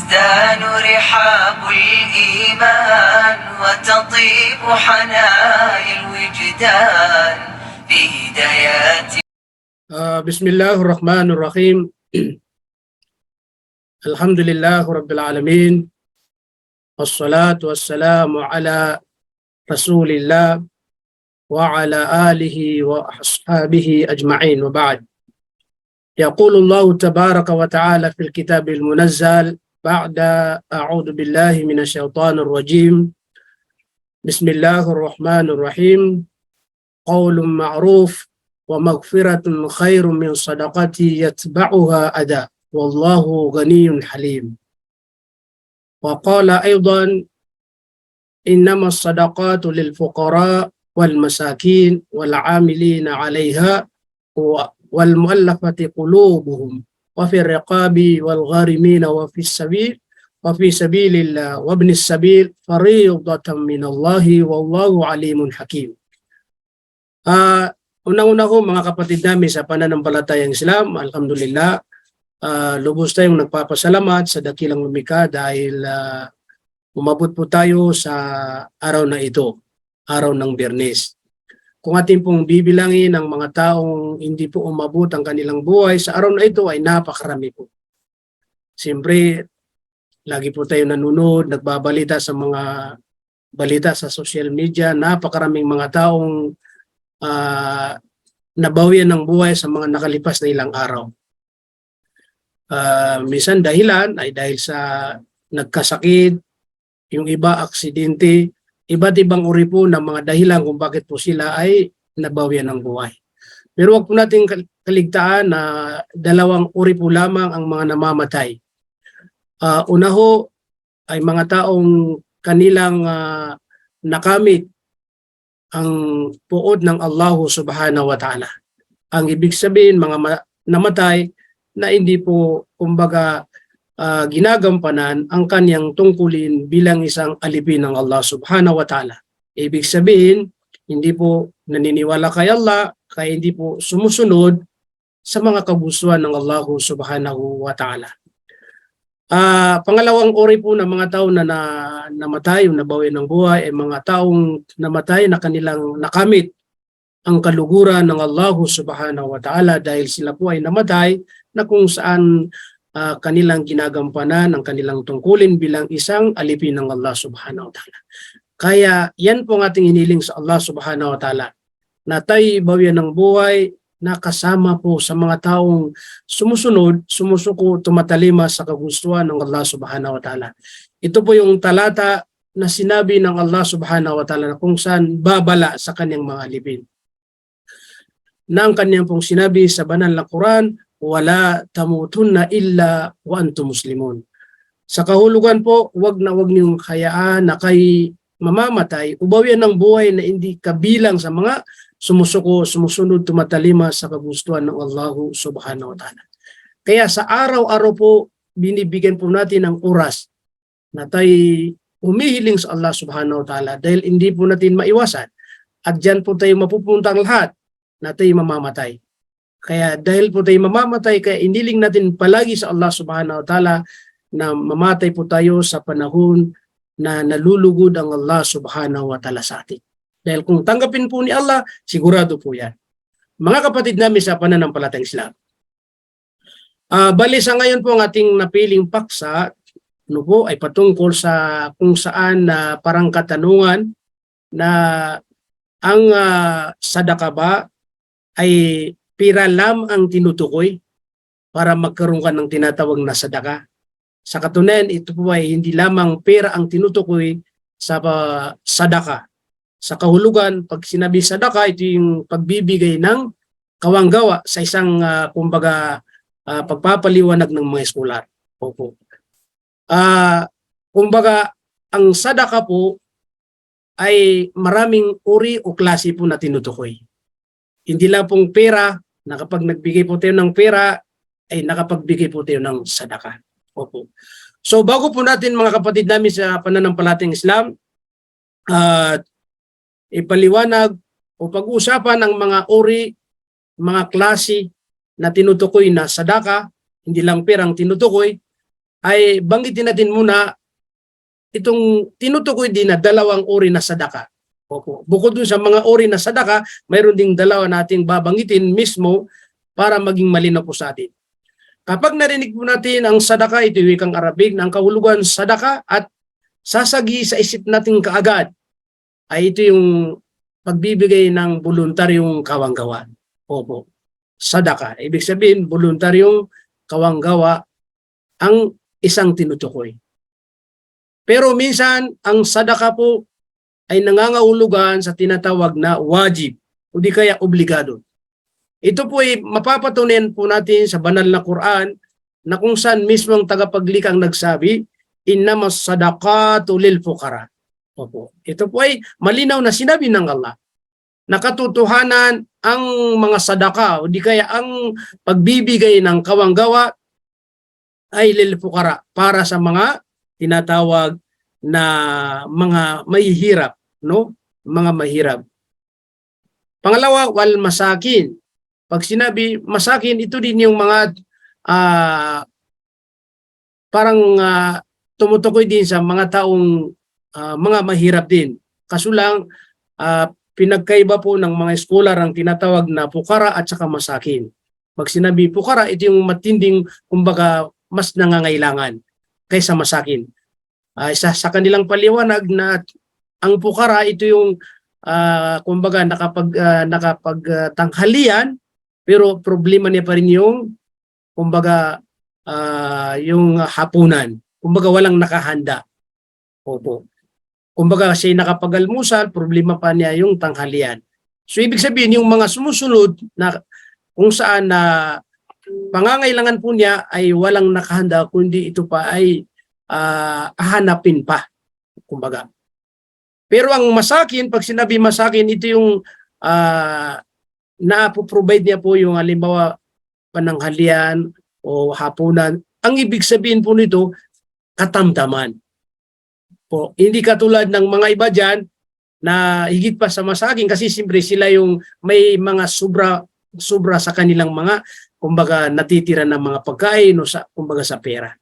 تزدان رحاب الإيمان وتطيب حنايا الوجدان في هدايات. بسم الله الرحمن الرحيم. الحمد لله رب العالمين والصلاة والسلام على رسول الله وعلى آله وأصحابه أجمعين وبعد. يقول الله تبارك وتعالى في الكتاب المنزل بعد أعوذ بالله من الشيطان الرجيم. بسم الله الرحمن الرحيم. قول معروف ومغفرة خير من صدقة يتبعها أذى والله غني حليم. وقال أيضا إنما الصدقات للفقراء والمساكين والعاملين عليها والمؤلفة قلوبهم وفي الرقاب والغارمين وفي سبيل الله وابن السبيل فريضة من الله والله عليم حكيم. Unang-una ko mga kapatid namin sa pananampalatayang Islam, alhamdulillah, lubos tayong nagpapasalamat sa dakilang lumikha dahil umabot po tayo sa araw na ito, araw ng Biyernes. Kung ating pong bibilangin ang mga taong hindi po umabot ang kanilang buhay sa araw na ito ay napakarami po. Siyempre, lagi po tayo nanonood, nagbabalita sa mga balita sa social media, napakaraming mga taong nabawian ng buhay sa mga nakalipas na ilang araw. Minsan dahilan ay dahil sa nagkasakit, yung iba aksidente, iba't ibang uri po ng mga dahilan kung bakit po sila ay nabawian ng buhay. Pero wag po natin kaligtaan na dalawang uri po lamang ang mga namamatay. Una ho ay mga taong kanilang nakamit ang puot ng Allah subhanahu wa ta'ala. Ang ibig sabihin, mga namatay na hindi po, kumbaga, ginagampanan ang kanyang tungkulin bilang isang alipin ng Allah subhanahu wa ta'ala. Ibig sabihin, hindi po naniniwala kay Allah, kaya hindi po sumusunod sa mga kagustuhan ng Allah subhanahu wa ta'ala. Pangalawang uri po ng mga tao na namatay, yung nabawi ng buhay, ay mga taong namatay na kanilang nakamit ang kaluguran ng Allah subhanahu wa ta'ala dahil sila po ay namatay na kung saan kanilang ginagampanan ang kanilang tungkulin bilang isang alipin ng Allah subhanahu wa ta'ala. Kaya yan po ang ating hiniling sa Allah subhanahu wa ta'ala, na tayo bawian ng buhay na kasama po sa mga taong sumusunod, sumusuko, tumatalima sa kagustuhan ng Allah subhanahu wa ta'ala. Ito po yung talata na sinabi ng Allah subhanahu wa ta'ala na kung saan babala sa kanyang mga alipin. Na ang kanyang pong sinabi sa banal na Quran, wala tamutunna illa wa antum muslimun. Sa kahulugan po, wag na wag niyong hayaan na kay mamamatay, ubawian ng buhay na hindi kabilang sa mga sumusuko, sumusunod, tumatalima sa kagustuhan ng Allah subhanahu wa ta'ala. Kaya sa araw-araw po, binibigyan po natin ng oras na tayo humihiling sa Allah subhanahu wa ta'ala dahil hindi po natin maiwasan. At dyan po tayo mapupuntang lahat na tayo mamamatay. Kaya dahil po tayo mamamatay, kaya iniling natin palagi sa Allah subhanahu wa ta'ala na mamatay po tayo sa panahon na nalulugod ang Allah subhanahu wa ta'ala sa atin. Dahil kung tanggapin po ni Allah, sigurado po yan. Mga kapatid namin sa pananampalatayang Islam. Bali sa ngayon po ang ating napiling paksa ay patungkol sa kung saan parang katanungan na ang sadaka ba ay pira lam ang tinutukoy para magkaroon ka ng tinatawag na sadaka. Sa katunayan, ito po ay hindi lamang pera ang tinutukoy sa sadaka. Sa kahulugan, pag sinabi sadaka, ito yung pagbibigay ng kawanggawa sa isang pagpapaliwanag ng mga eskolar. Opo. Kumbaga, ang sadaka po ay maraming uri o klase po na tinutukoy. Hindi lang pong pera, na kapag nagbigay po tayo ng pera, ay nakapagbigay po tayo ng sadaka. Opo. So bago po natin mga kapatid namin sa pananampalatayang Islam, ipaliwanag o pag-uusapan ang mga uri, mga klase na tinutukoy na sadaka, hindi lang perang tinutukoy, ay banggitin natin muna itong tinutukoy din na dalawang uri na sadaka. Opo. Bukod dun sa mga uri na sadaka, mayroon ding dalawa nating babanggitin mismo para maging malinaw po sa atin. Kapag narinig po natin ang sadaka, ito yung wikang Arabic, na ang kahulugan sadaka at sasagi sa isip natin kaagad ay ito yung pagbibigay ng voluntaryong kawanggawa. Opo. Sadaka. Ibig sabihin, voluntaryong kawanggawa ang isang tinutukoy. Pero minsan, ang sadaka po ay nangangahulugan sa tinatawag na wajib o di kaya obligado. Ito po ay mapapatunayan po natin sa banal na Quran na kung saan mismo ang tagapaglikha ang nagsabi, innamas sadaqatu lil fuqara. Opo. Ito po ay malinaw na sinabi ng Allah na katotohanan ang mga sadaka o di kaya ang pagbibigay ng kawanggawa ay lil fuqara, para sa mga tinatawag na mga mahihirap, no? Mga mahirap. Pangalawa, wal masakin. Pag sinabi masakin, ito din yung mga parang tumutukoy din sa mga taong mga mahirap din. Kaso lang, pinagkaiba po ng mga scholar ang tinatawag na pukara at saka masakin. Pag sinabi pukara, ito yung matinding, kumbaga, mas nangangailangan kaysa masakin. Sa kanilang paliwanag na ang pukara, ito yung kumbaga nakapagtanghalian, pero problema niya pa rin yung kumbaga yung hapunan. Kumbaga walang nakahanda. Opo. Kumbaga siya nakapag-almusal, problema pa niya yung tanghalian. So ibig sabihin yung mga sumusunod na kung saan na pangangailangan po niya ay walang nakahanda, kundi ito pa ay hahanapin pa. Kumbaga. Pero ang masakin, pag sinabi masakin, ito yung na-provide niya po yung halimbawa pananghalian o hapunan. Ang ibig sabihin po nito, katamtaman. Po, hindi katulad ng mga iba dyan na higit pa sa masakin kasi siyempre sila yung may mga sobra sa kanilang mga kumbaga natitira ng mga pagkain o sa kumbaga sa pera.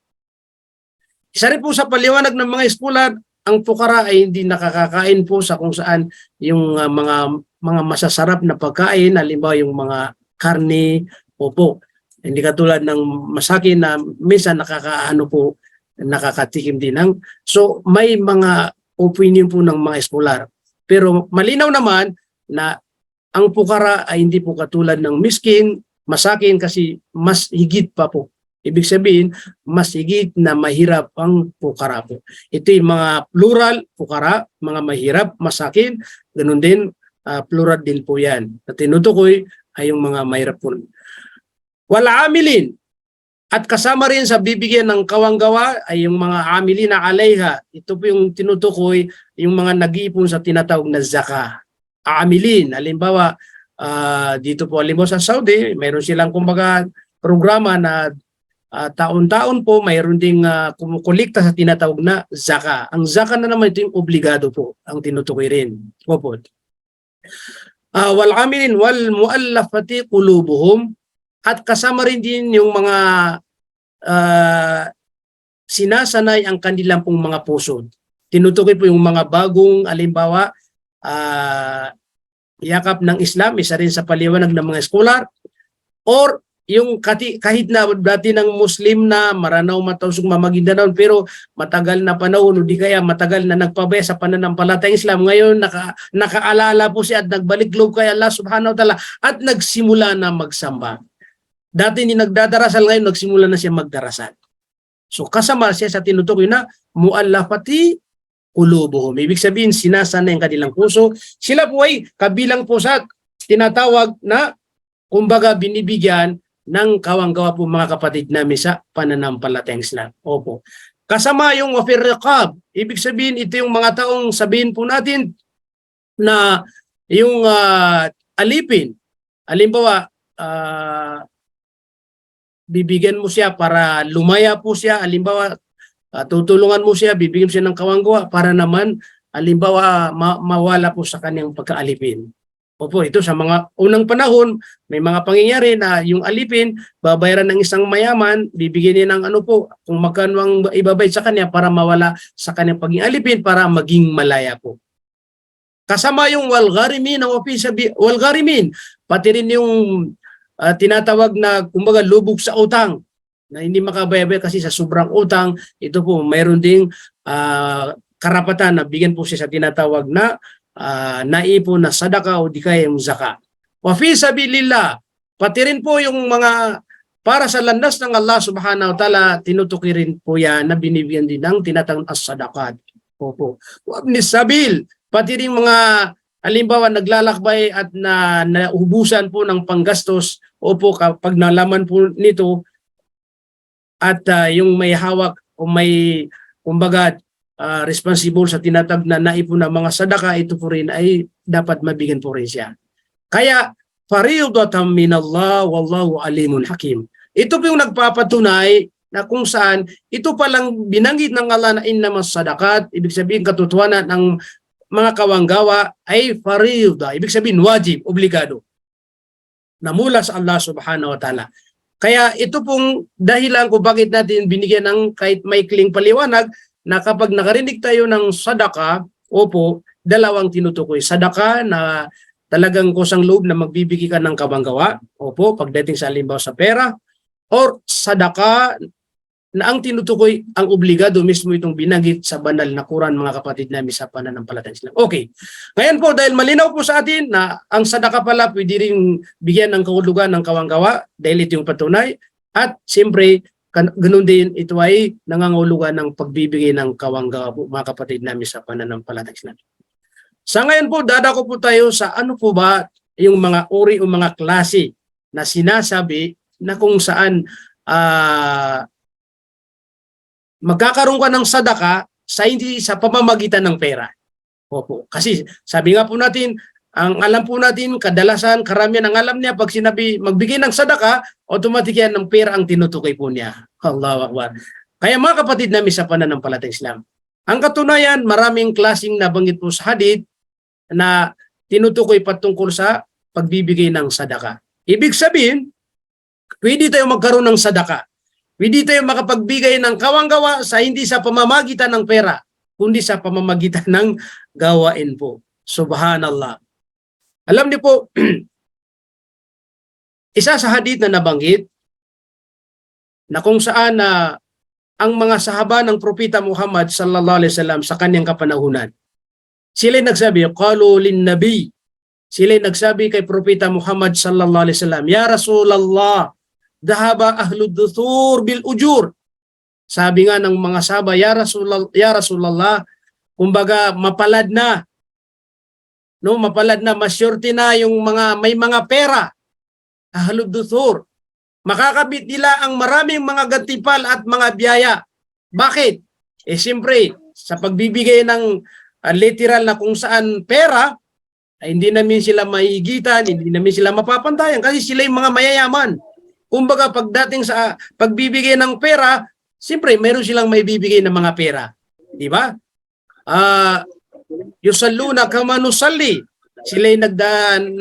Isa rin po sa paliwanag ng mga eskolar, ang pukara ay hindi nakakakain po sa kung saan yung mga masasarap na pagkain, halimbawa yung mga karne, opo. Hindi katulad ng masakin na minsan nakakatikim din ng. So may mga opinion po ng mga eskolar. Pero malinaw naman na ang pukara ay hindi po katulad ng miskin, masakin kasi mas higit pa po. Ibig sabihin, mas higit na mahirap ang pukara po. Ito yung mga plural, pukara, mga mahirap, masakin, ganun din, plural din po yan. At tinutukoy ay yung mga mahirap po. Wala amilin. At kasama rin sa bibigyan ng kawanggawa ay yung mga amilin na alayha. Ito po yung tinutukoy, yung mga nag-iipon sa tinatawag na zaka. Amilin, halimbawa, dito po halimbawa sa Saudi, mayroon silang kumbaga programa na taon-taon po mayroon ding kumukulikta sa tinatawag na zaka. Ang zaka na naman ito yung obligado po, ang tinutukoy rin. Opo. Wal amilin wal muallafati qulubuhum, at kasama rin din yung mga sinasanay ang kanilang pong mga puso. Tinutukoy po yung mga bagong alimbawa yakap ng Islam, isa rin sa paliwanag ng mga eskolar, or yung kahit na dati ng Muslim na maranaw matausog mamagindanon pero matagal na panahon o di kaya matagal na nagpabaya sa pananampalatayang Islam, ngayon nakaalala po siya at nagbalik loob kay Allah subhanahu wa ta'ala at nagsimula na magsamba. Dati hindi nagdadarasal, ngayon nagsimula na siya magdarasal. So kasama siya sa tinutukoy na muallafati qulubuhum. Ibig sabihin sinasanay ang kanilang puso. Sila po ay kabilang po sa tinatawag na kumbaga binibigyan ng kawanggawa po mga kapatid namin sa pananampalatayang Islam. Opo. Kasama yung wafir riqab. Ibig sabihin ito yung mga taong sabihin po natin na yung alipin. Halimbawa, bibigyan mo siya para lumaya po siya. Halimbawa, tutulungan mo siya, bibigyan siya ng kawanggawa para naman halimbawa mawala po sa kanyang pagkaalipin. Opo, ito sa mga unang panahon, may mga pangyayari na yung alipin, babayaran ng isang mayaman, bibigyan niya ng ano po, kung magkano ang ibabayad sa kanya para mawala sa kanyang pagiging alipin para maging malaya po. Kasama yung walgharimin, ang walgharimin, pati rin yung tinatawag na kumbaga lubog sa utang na hindi makabayabay kasi sa sobrang utang, ito po mayroon ding karapatan na bigyan po siya sa tinatawag na naipon na sadaka o di kaya yung zaka. Wa fi sabilillah, pati rin po yung mga para sa landas ng Allah subhanahu wa ta'ala, tinutuki rin po yan na binibigyan din ng tinatawag as-sadaqat. Opo. Wa ibn sabil, pati rin mga halimbawa naglalakbay at naubusan po ng panggastos, opo, kapag nalaman po nito at yung may hawak o may kumbaga responsible sa tinatawag na naipon ng mga sadaka, ito po rin ay dapat mabigyan po rin siya. Kaya, fariyadatan minallah wallahu alimun hakim. Ito po yung nagpapatunay na kung saan ito palang binanggit ng Allah na innamas sadaqat, ibig sabihin katotohanan ng mga kawanggawa ay fariyada, ibig sabihin wajib, obligado, na mula sa Allah subhanahu wa ta'ala. Kaya ito pong dahilan kung bakit natin binigyan ng kahit maikling paliwanag na kapag nakarinig tayo ng sadaka, opo, dalawang tinutukoy. Sadaka na talagang kusang loob na magbibigay ka ng kabanggawa, opo, pagdating sa halimbawa sa pera, or sadaka na ang tinutukoy, ang obligado mismo itong binanggit sa banal na Quran, mga kapatid namin sa pananampalatayang Islam. Okay. Ngayon po, dahil malinaw po sa atin na ang sadaka pala pwede rin bigyan ng kahulugan ng kawanggawa dahil ito yung patunay, at siyempre, ganun din ito ay nangangahulugan ng pagbibigay ng kawanggawa po, mga kapatid namin sa pananampalatayang Islam. Sa ngayon po, dadako po tayo sa ano po ba yung mga uri o mga klase na sinasabi na kung saan magkakaroon ka ng sadaka sa hindi sa pamamagitan ng pera. Opo. Kasi sabi nga po natin, ang alam po natin, kadalasan, karamihan ang alam niya, pag sinabi magbigay ng sadaka, automatic yan ng pera ang tinutukoy po niya. Allahu Akbar. Kaya mga kapatid namin sa pananampalatayang Islam, ang katunayan, maraming klaseng nabanggit po sa hadith na tinutukoy patungkol sa pagbibigay ng sadaka. Ibig sabihin, pwede tayo magkaroon ng sadaka. Pwede tayo makapagbigay ng kawanggawa sa hindi sa pamamagitan ng pera, kundi sa pamamagitan ng gawain po. Subhanallah. Alam niyo po, isa sa hadith na nabanggit, na kung saan ang mga sahaba ng Propeta Muhammad sallallahu alaihi wasallam sa kanyang kapanahunan, sila nagsabi, qalu lin nabi, sila nagsabi kay Propeta Muhammad sallallahu alaihi wasallam, ya Rasulullah, dahaba ahlud duthur bil ujur. Sabi nga ng mga sahaba, ya Rasulullah, kumbaga mapalad na, no, mapalad na, masyurti na yung mga may mga pera, ahlud duthur. Makakabit nila ang maraming mga gantipal at mga biyaya. Bakit? Siyempre, sa pagbibigay ng literal na kung saan pera, ay hindi namin sila maigitan, hindi namin sila mapapantayan kasi sila yung mga mayayaman. Kumbaga, pagdating sa pagbibigay ng pera, siyempre, mayroon silang may bibigay ng mga pera. Di ba? Yusalluna kama nusalli. Sila yung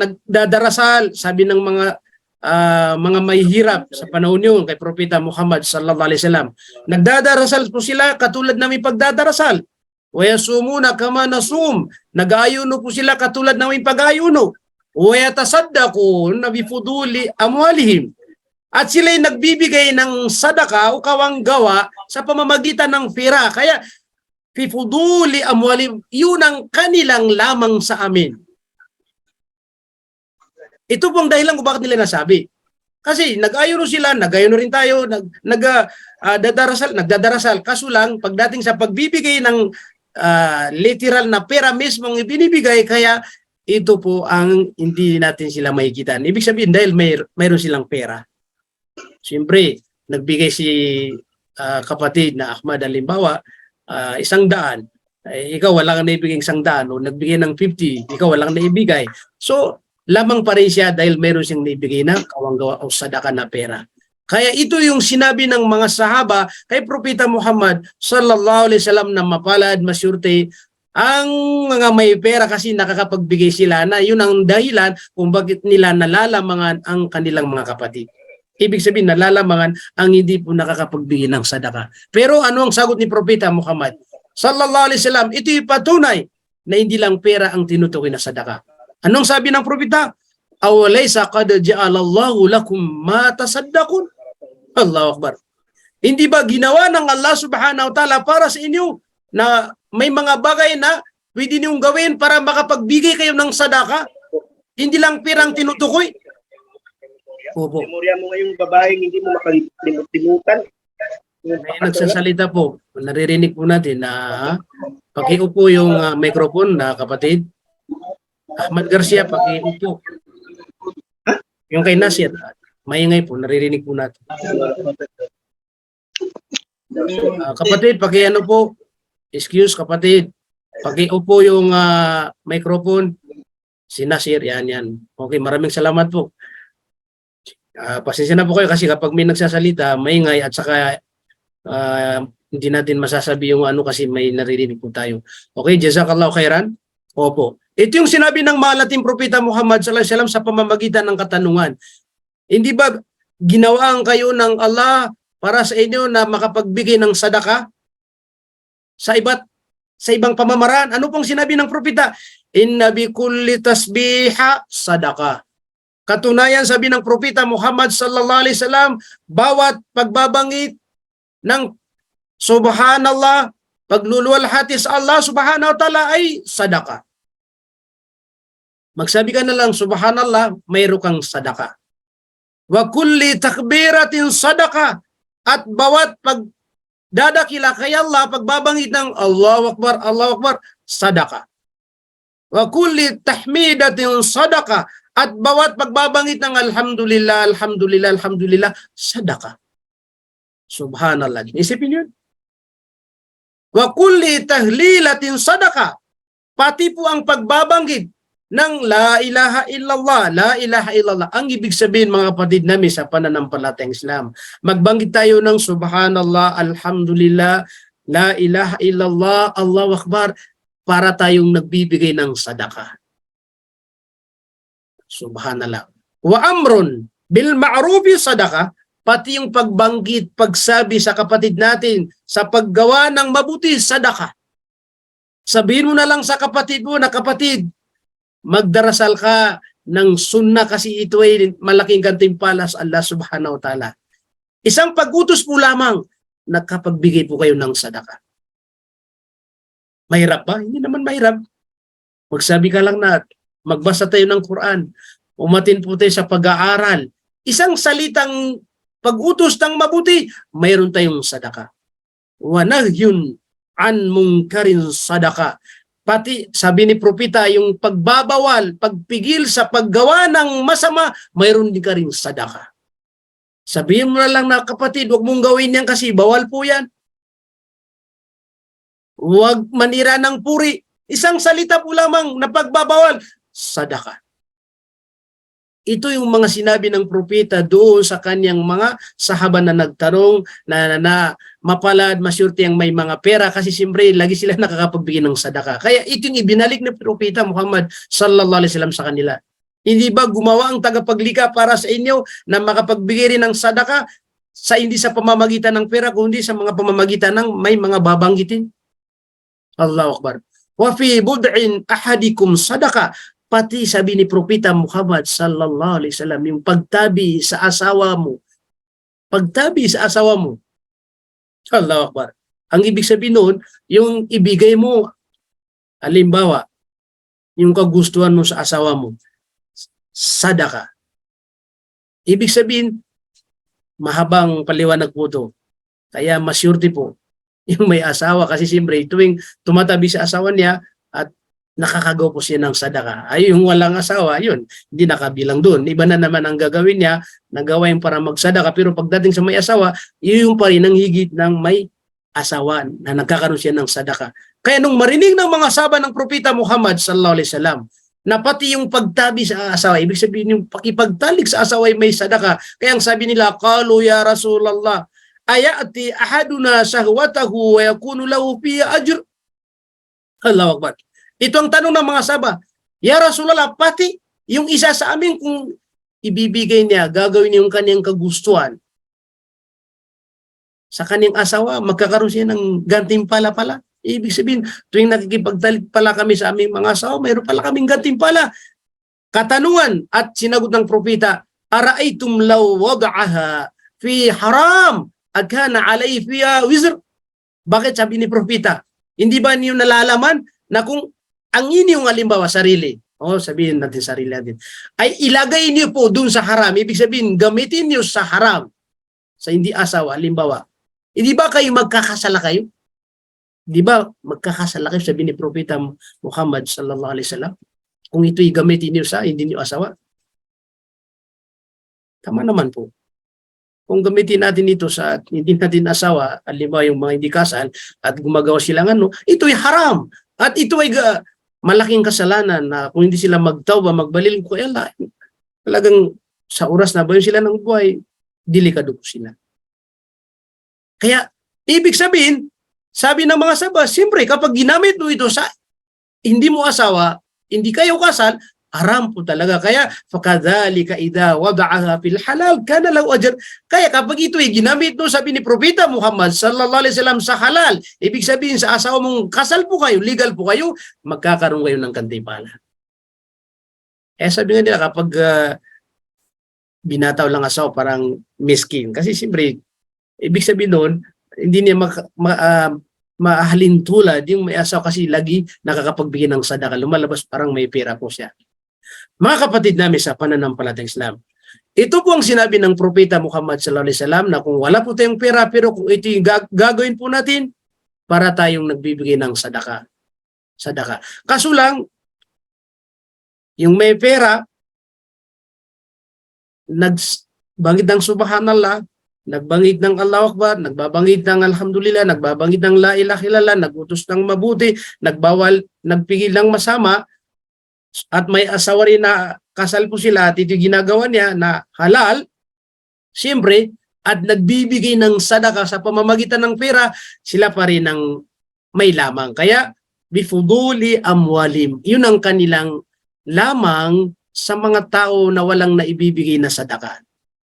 nagdadarasal, sabi ng mga mahihirap sa panahon yun kay Propeta Muhammad sallallahu alaihi wasallam. Nagdadarasal po sila katulad namin pagdadarasal. Wa yasumuna kama nasum. Nag-aayuno po sila katulad namin pag-aayuno. Wa yatasaddaquna bifuduli amwalihim. At sila yung nagbibigay ng sadaka o kawanggawa sa pamamagitan ng pera. Kaya bifuduli amwalihim, yun ang kanilang lamang sa amin. Ito pong dahilan kung bakit nila nasabi. Kasi nag-ayuno sila, nag-ayuno rin tayo, nagdadarasal. Kaso lang, pagdating sa pagbibigay ng literal na pera mismo ang ibinibigay, kaya ito po ang hindi natin sila mahigitan. Ibig sabihin, dahil mayroon silang pera. Siyempre, nagbigay si kapatid na Ahmad halimbawa, 100. Ikaw wala kang naibigay 100 o nagbigay ng 50, ikaw wala kang naibigay. So, lamang pa rin siya dahil meron siyang naibigay na kawanggawa o sadaka na pera. Kaya ito yung sinabi ng mga sahaba kay Propeta Muhammad sallallahu alaihi wasallam na mapalad, masyurte Ang mga may pera kasi nakakapagbigay sila na yun ang dahilan kung bakit nila nalalamangan ang kanilang mga kapatid. Ibig sabihin, nalalamangan ang hindi po nakakapagbigay ng sadaka. Pero ano ang sagot ni Propeta Muhammad sallallahu alaihi wasallam? Ito'y patunay na hindi lang pera ang tinutukoy na sadaka. Anong sabi ng Propeta? Awalaysa qad ja'alallahu lakum ma tasaddaqun? Allahu Akbar. Hindi ba ginawa ng Allah subhanahu wa ta'ala para sa inyo na may mga bagay na pwede niyong gawin para makapagbigay kayo ng sadaka? Hindi lang pirang tinutukoy. Opo. Memorya mo ngayong babaeng hindi mo makalimutan. May nagsasalita po. Naririnig po natin na pakiupo yung microphone na kapatid. Ahmad Garcia, pakiupo. Yung kay Nasir, maingay po, naririnig po natin. Kapatid, pakiano po. Excuse kapatid. Pakiupo yung microphone. Si Nasir, yan. Okay, maraming salamat po. Pasensya na po kayo kasi kapag may nagsasalita, maingay at saka hindi natin masasabi yung ano kasi may naririnig po tayo. Okay, jazakallahu khairan. Opo. Ito yung sinabi ng mahal nating Propeta Muhammad sallallahu alaihi wasallam sa pamamagitan ng katanungan. Hindi ba ginawaan kayo ng Allah para sa inyo na makapagbigay ng sadaka sa ibang pamamaraan? Ano pong sinabi ng Propeta? Inna bi kulli tasbiha sadaka. Katunayan, sabi ng Propeta Muhammad sallallahu alaihi wasallam, bawat pagbabangit ng subhanallah, pagluluwalhati sa Allah subhanahu wa ta'ala ay sadaka. Magsabi ka na lang subhanallah, mayroon kang sadaka. Wa kulli takbiratin sadaka, at bawat pagdadakila kay Allah, pagbabangit ng Allahu Akbar, sadaka. Wa kulli tahmidatin sadaka, at bawat pagbabangit ng alhamdulillah, sadaka. Subhanallah. Isipin yun. Wa kulli tahlilatin sadaka, pati po ang pagbabanggit ng la ilaha illallah. Ang ibig sabihin mga kapatid namin sa pananampalatayang Islam, magbanggit tayo ng subhanallah, alhamdulillah, la ilaha illallah, Allahu Akbar, para tayong nagbibigay ng sadaka. Subhanallah. Wa amrun bil ma'rufi sadaka, pati yung pagbanggit, pagsabi sa kapatid natin sa paggawa ng mabuti, sadaka. Sabihin mo na lang sa kapatid mo na kapatid, magdarasal ka ng sunnah kasi ito ay malaking gantimpala sa Allah subhanahu wa ta'ala. Isang pag-utos po lamang, nakapagbigay po kayo ng sadaka. Mahirap ba? Hindi naman mahirap. Magsabi ka lang na magbasa tayo ng Quran, umatin po tayo sa pag-aaral. Isang salitang pag-utos ng mabuti, mayroon tayong sadaka. Wa nahyun an munkarin sadaka. Pati sabi ni Propeta, yung pagbabawal, pagpigil sa paggawa ng masama, mayroon din ka rin sadaka. Sabihin mo na lang na kapatid, huwag mong gawin yan kasi bawal po yan. Huwag manira ng puri. Isang salita po lamang na pagbabawal, sadaka. Ito yung mga sinabi ng Propeta doon sa kanyang mga sahaba na nagtanong na mapalad, masyurte ang may mga pera kasi siyempre lagi sila nakakapagbigay ng sadaka. Kaya ito yung ibinalik ng Propeta Muhammad sallallahu alaihi wasallam sa kanila. Hindi ba gumawa ang tagapaglikha para sa inyo na makapagbigay rin ng sadaka hindi sa pamamagitan ng pera kundi sa mga pamamagitan ng may mga babanggitin? Allahu Akbar. Wa fi bud'in ahadikum sadaka. Pati sabi ni Propeta Muhammad sallallahu alaihi wasallam, yung pagtabi sa asawa mo. Pagtabi sa asawa mo. Allahu Akbar. Ang ibig sabihin noon, yung ibigay mo, halimbawa, yung kagustuhan mo sa asawa mo, sadaka. Ibig sabihin, mahabang paliwanag po ito. Kaya masyurti po yung may asawa kasi siyempre tuwing tumatabi sa asawa niya at nakakagaw po siya ng sadaka. Ay, yung walang asawa, yun, hindi nakabilang doon. Iba na naman ang gagawin niya, nagawain para magsadaka, pero pagdating sa may asawa, yun pa rin ang higit ng may asawa na nagkakaroon siya ng sadaka. Kaya nung marinig ng mga sahaba ng Propeta Muhammad sallallahu alaihi wasallam, na pati yung pagtabi sa asawa, ibig sabihin yung pakipagtalik sa asawa ay may sadaka. Kaya ang sabi nila, qalu ya Rasulullah, ayati ahaduna shahwatahu wa yakunu lahu fiha ajr. Allahu Akbar. Ito ang tanong ng mga sahaba. Ya Rasulullah, pati yung isa sa amin kung ibibigay niya, gagawin yung kanyang kagustuhan sa kanyang asawa, magkakaroon siya ng gantimpala pala. Ibig sabihin, tuwing nakikipagtalit pala kami sa aming mga asawa, mayroon pala kaming gantimpala. Katanungan at sinagot ng propeta, Ara'aytum law wada'aha fi haram agkana alayhi fiha wizr? Bakit sabi ni propeta? Hindi ba niyo nalalaman na kung ang inyong halimbawa sarili, sabihin natin sarili natin, ay ilagay niyo po dun sa haram, ibig sabihin gamitin niyo sa haram, sa hindi asawa, halimbawa, hindi ba kayo magkakasala kayo? Di ba magkakasala kayo, sabi ni propeta Muhammad sallallahu alaihi wasallam, kung ito'y gamitin niyo sa hindi niyo asawa? Tama naman po. Kung gamitin natin ito sa hindi natin asawa, halimbawa yung mga hindi kasal, at gumagawa silang ito'y haram. At ito ay malaking kasalanan na kung hindi sila magtawba, magbalil ko, talagang sa oras na bayon sila ng buhay, delikado po sila. Kaya, ibig sabihin, sabi ng mga sahaba, siyempre, kapag ginamit mo ito sa hindi mo asawa, hindi kayo kasal, haram po talaga. Kaya, fakadhalika idha wada'aha fil halal, kana lahu ajr. Kaya kapag ito ay ginamit mo, sabi ni Propeta Muhammad sallallahu alaihi wasallam sa halal, ibig sabihin sa asawa mong kasal po kayo, legal po kayo, magkakaroon kayo ng kantipala. Sabi nga nila, kapag binataw lang asawa, parang miskin. Kasi siyempre, ibig sabihin noon, hindi niya mahalin tulad yung may asawa kasi lagi nakakapagbigay ng sadaka. Lumalabas parang may pera po siya. Mga kapatid namin sa pananampalatayang Islam, ito po ang sinabi ng Propeta Muhammad sallallahu alaihi wasallam na kung wala po tayong pera, pero kung ito yung gagawin po natin, para tayong nagbibigay ng sadaka. Kaso lang, yung may pera, nagbangit ng subhanallah, nagbangit ng Allahu Akbar, nagbabangit ng alhamdulillah, nagbabangit ng la ilaha illallah, nagutos ng mabuti, nagpigil ng masama, at may asawa rin na kasal po sila at ito ginagawa niya na halal, siyempre, at nagbibigay ng sadaka sa pamamagitan ng pera, sila pa rin ang may lamang. Kaya, bifuduli amwalim, yun ang kanilang lamang sa mga tao na walang naibibigay na sadaka.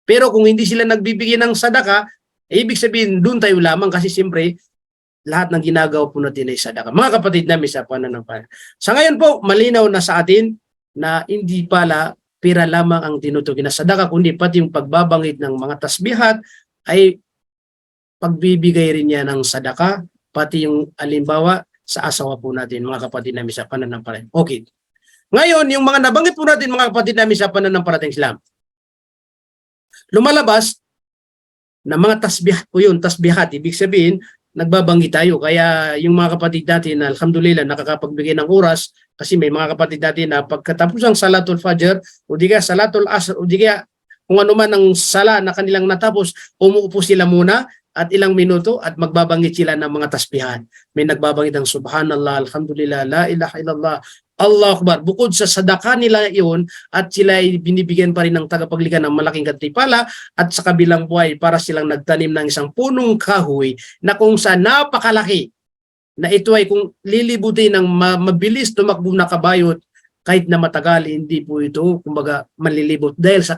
Pero kung hindi sila nagbibigay ng sadaka, ibig sabihin, doon tayo lamang kasi siyempre, lahat ng ginagawa po natin ay sadaka. Mga kapatid namin sa pananampalataya. Sa ngayon po, malinaw na sa atin na hindi pala pera lamang ang tinutukoy na sadaka, kundi pati yung pagbabangit ng mga tasbihat ay pagbibigay rin niya ng sadaka, pati yung alimbawa sa asawa po natin, mga kapatid namin sa pananampalataya. Okay. Ngayon, yung mga nabanggit po natin, mga kapatid namin sa pananampalatayang Islam, lumalabas na mga tasbihat po yun, tasbihat, ibig sabihin, nagbabanggit tayo. Kaya yung mga kapatid natin, alhamdulillah, nakakapagbigay ng oras, kasi may mga kapatid natin na pagkatapos ng Salatul Fajr, o di kaya Salatul Asr, o di kaya kung ano man ang sala na kanilang natapos, umuupo sila muna at ilang minuto at magbabanggit sila ng mga tasbihan. May nagbabanggit ng Subhanallah, Alhamdulillah, La ilaha illallah, Allahu Akbar. Bukod sa sadaka nila iyon at sila ay binibigyan pa rin ng tagapaglikha ng malaking kantipala at sa kabilang buhay para silang nagtanim ng isang punong kahoy na kung saan napakalaki na ito ay kung lilibutin ng mabilis tumakbo na kabayot kahit na matagal, hindi po ito kumbaga malilibot dahil sa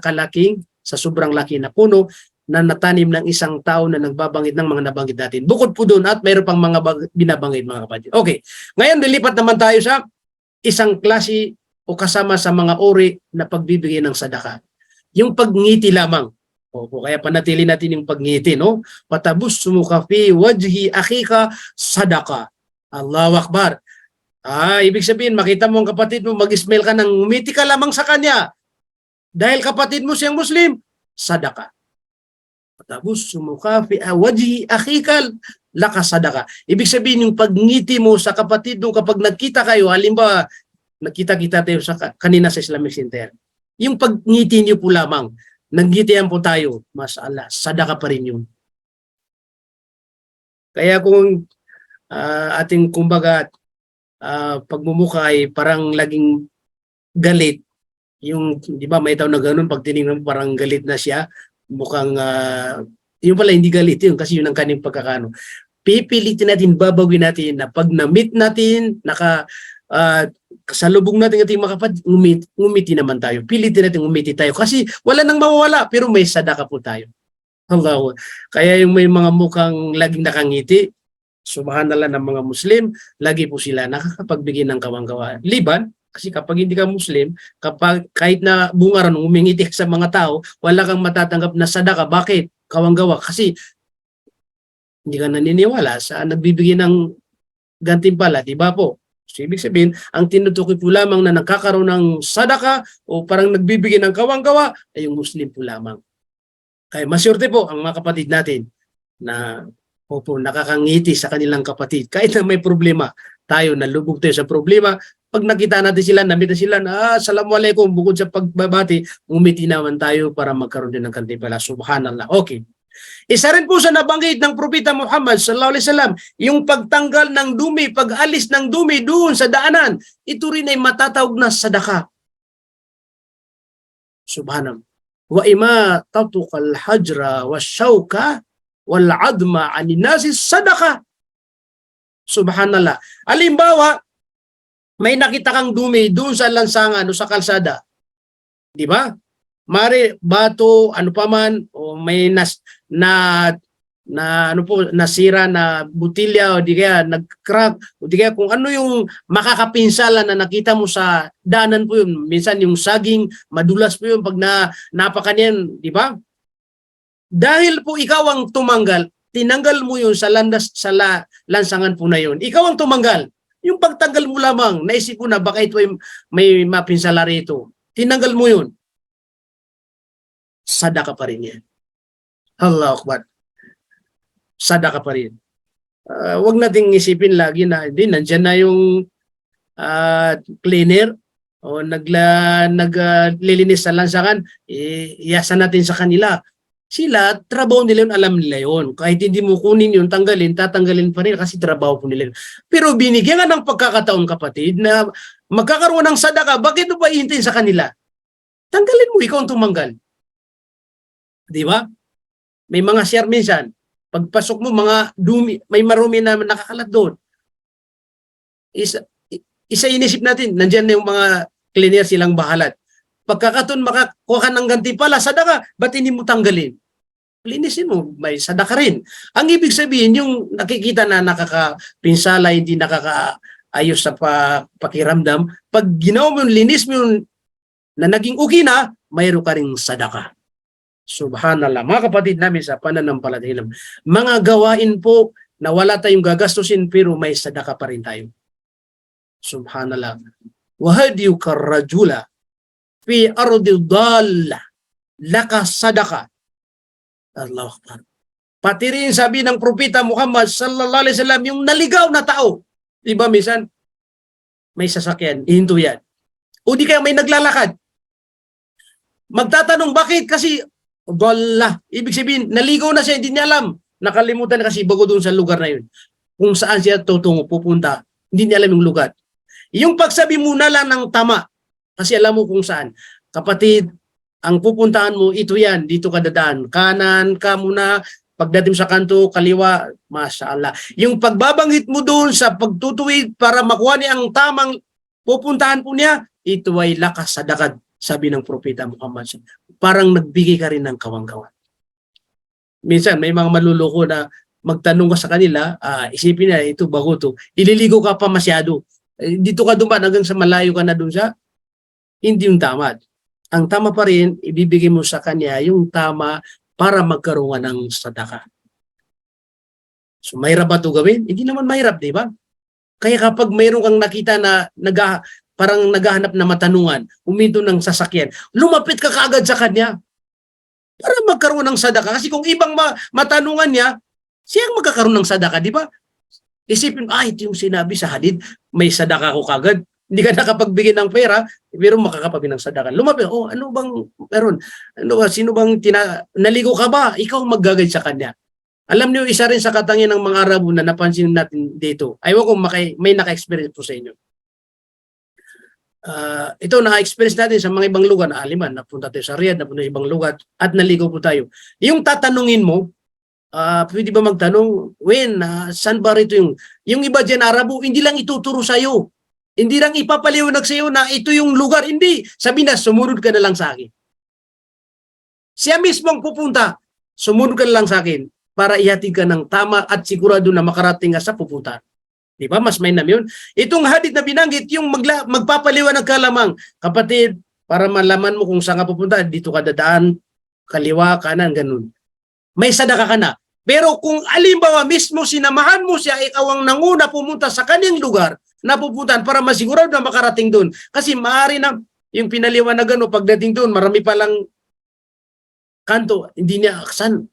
sa sobrang laki na puno na natanim ng isang tao na nagbabanggit ng mga nabanggit natin. Bukod po doon at mayroon pang mga binabanggit mga kapatid. Okay, ngayon lilipat naman tayo sa isang klase o kasama sa mga uri na pagbibigay ng sadaka. Yung pagngiti lamang. Kaya panatili natin yung pagngiti, no? Patabussumu ka fi wajhi akhika sadaka. Allahu Akbar. Ibig sabihin, makita mo ang kapatid mo, mag-smile ka ng ngumiti ka lamang sa kanya. Dahil kapatid mo siyang Muslim, sadaka. Patabussumu ka fi wajhi akhika laka sadaka. Ibig sabihin yung pagngiti mo sa kapatid mo kapag nagkita kayo, halimbawa nagkita-kita tayo kanina sa Islamic Center. Yung pagngiti niyo po lamang, nagngitian po tayo, mashallah, sadaka pa rin yun. Kaya kung ating kumbaga pagmumukha ay parang laging galit, yung di ba may tao na ganun, pag tinignan mo parang galit na siya, mukhang yung pala hindi galit yun kasi yun ang kanyang pagkakano. pipilitin natin, babawin natin na pag na-meet natin, kasalubong natin ating mga kapatid, ngumiti naman tayo. Pilitin natin ngumiti tayo kasi wala nang mawawala pero may sadaka po tayo. Allah. Kaya yung may mga mukhang laging nakangiti, subhanallah ng mga Muslim, lagi po sila nakakapagbigay ng kawanggawa. Liban, kasi kapag hindi ka Muslim, kapag kahit na buong araw umingiti ka sa mga tao, wala kang matatanggap na sadaka. Bakit? Kawanggawa. Kasi hindi ka naniniwala sa nagbibigay ng gantimpala, di ba po? So, ibig sabihin, ang tinutukoy po lamang na nagkakaroon ng sadaka o parang nagbibigay ng kawanggawa ay yung Muslim po lamang. Kaya masyurte po ang mga kapatid natin na nakakangiti sa kanilang kapatid. Kahit na may problema, tayo nalubog tayo sa problema. Pag nakita natin sila, namita sila na assalamualaikum, bukod sa pagbabati, umiti naman tayo para magkaroon din ng kantipala. Subhanallah. Okay. Isa rin po sa nabanggit ng Propeta Muhammad sallallahu alaihi wasallam, yung pagtanggal ng dumi, pag-alis ng dumi doon sa daanan, ito rin ay matatawag na sadaka. Subhanallah. Wa ima tatukal hajra wa syauka wal adma anin nasi sadaka. Subhanallah. Halimbawa, may nakita kang dumi doon sa lansangan o sa kalsada. Di ba? Mari bato, ano pa man, o may nasira na butilya o di kaya nag-crack o di kaya kung ano yung makakapinsala na nakita mo sa daanan po yun. Minsan yung saging, madulas po yun pag napakanyan, di ba? Dahil po ikaw ang tumanggal, tinanggal mo yun sa lansangan po na yun. Ikaw ang tumanggal. Yung pagtanggal mo lamang, naisip mo na baka ito ay may mapinsala rito. Tinanggal mo yun. Sadaka pa rin yan. Allahu Akbar. Sadaka pa rin. Huwag nating isipin lagi na hindi, nandyan na yung cleaner o naglilinis sa lansangan, iyasa natin sa kanila. Sila, trabaho nila yun, alam nila yun. Kahit hindi mo kunin yun, tatanggalin pa rin kasi trabaho po nila yun. Pero binigyan nga ng pagkakataon, kapatid, na magkakaroon ng sadaka, bakit mo pa ihintayin sa kanila? Tanggalin mo, ikaw ang tumanggal. Di ba? May mga share minsan, pagpasok mo, mga dumi, may marumi na nakakalat doon. Isa inisip natin, nandiyan na yung mga cleaner, silang bahalat. Pagkakataon makakuha ka ng gantimpala, sadaka, ba't hindi mo tanggalin? Linisin mo, may sadaka rin. Ang ibig sabihin, yung nakikita na nakakapinsala, hindi nakakaayos sa pakiramdam, pag ginawa mo yung linis mo yung na naging okay na, mayroon ka rin sadaka. Subhanallah. Mga kapatid namin sa pananampalataya, mga gawain po na wala tayong gagastusin pero may sadaka pa rin tayo. Subhanallah. Wahadiyu karrajula fi ardil dalla laka sadaka. Allahu Akbar. Pati rin sabi ng Propeta Muhammad sallallahu alaihi wasallam, yung naligaw na tao. Diba minsan may sasakyan, ihinto yan. O di kaya may naglalakad. Magtatanong bakit? Kasi wala. Ibig sabihin, naligaw na siya, hindi niya alam. Nakalimutan na kasi bago doon sa lugar na yun. Kung saan siya tutungo, pupunta, hindi niya alam yung lugar. Yung pagsabi muna lang ng tama, kasi alam mo kung saan. Kapatid, ang pupuntahan mo, ito yan, dito ka dadaan. Kanan ka muna, pagdating sa kanto, kaliwa, mashallah. Yung pagbabanggit mo doon sa pagtutuwid para makuha niya ang tamang pupuntahan po niya, ito ay lakas sadakad, sabi ng Propeta Muhammad. Parang nagbigay ka rin ng kawanggawan. Minsan may mga maluloko na magtanong ka sa kanila, isipin na ito bago to, ililigo ka pa masyado. Dito ka dumaan hanggang sa malayo ka na dun sa, hindi yung tama. Ang tama pa rin, ibibigay mo sa kanya yung tama para magkaroon ng sadaka. So mahirap ba ito gawin? Hindi naman mahirap, di ba? Kaya kapag mayroon kang nakita na parang naghahanap na matanungan, huminto ng sasakyan, lumapit ka kaagad sa kanya para magkaroon ng sadaka. Kasi kung ibang matanungan niya, siya ang magkakaroon ng sadaka, di ba? Isipin, ito yung sinabi sa hadith, may sadaka ko kagad. Hindi ka nakapagbigay ng pera, pero makakapagin ng sadaka. Lumapit, ano bang meron? Sino bang naligo ka ba? Ikaw maggagay sa kanya. Alam niyo, isa rin sa katangian ng mga Arabo na napansin natin dito. Ayaw ko may naka-experience po sa inyo. Ito, naka-experience natin sa mga ibang lugar na Aliman, napunta tayo sa Riyadh, napunta sa ibang lugar, at naligo po tayo. Yung tatanungin mo, Pwede ba magtanong, when, saan ba rito yung iba dyan Arabo, hindi lang ituturo sa'yo. Hindi lang ipapaliwanag sa'yo na ito yung lugar. Hindi. Sabi na, sumunod ka na lang sa akin. Siya mismo ang pupunta. Sumunod ka na lang sa akin para ihatid ka ng tama at sigurado na makarating ka sa pupunta. Di ba? Mas mainam yun. Itong hadith na binanggit, yung magpapaliwanag ka lamang. Kapatid, para malaman mo kung saan ka pupunta, dito ka dadaan, kaliwa, kanan, ganun. May sadaka ka na. Pero kung alimbawa mismo sinamahan mo siya, ikaw ang nanguna pumunta sa kanyang lugar na pupuntahan para masigurado na makarating doon. Kasi maaari na yung pinaliwanagan o pagdating doon, marami palang kanto, hindi niya saan.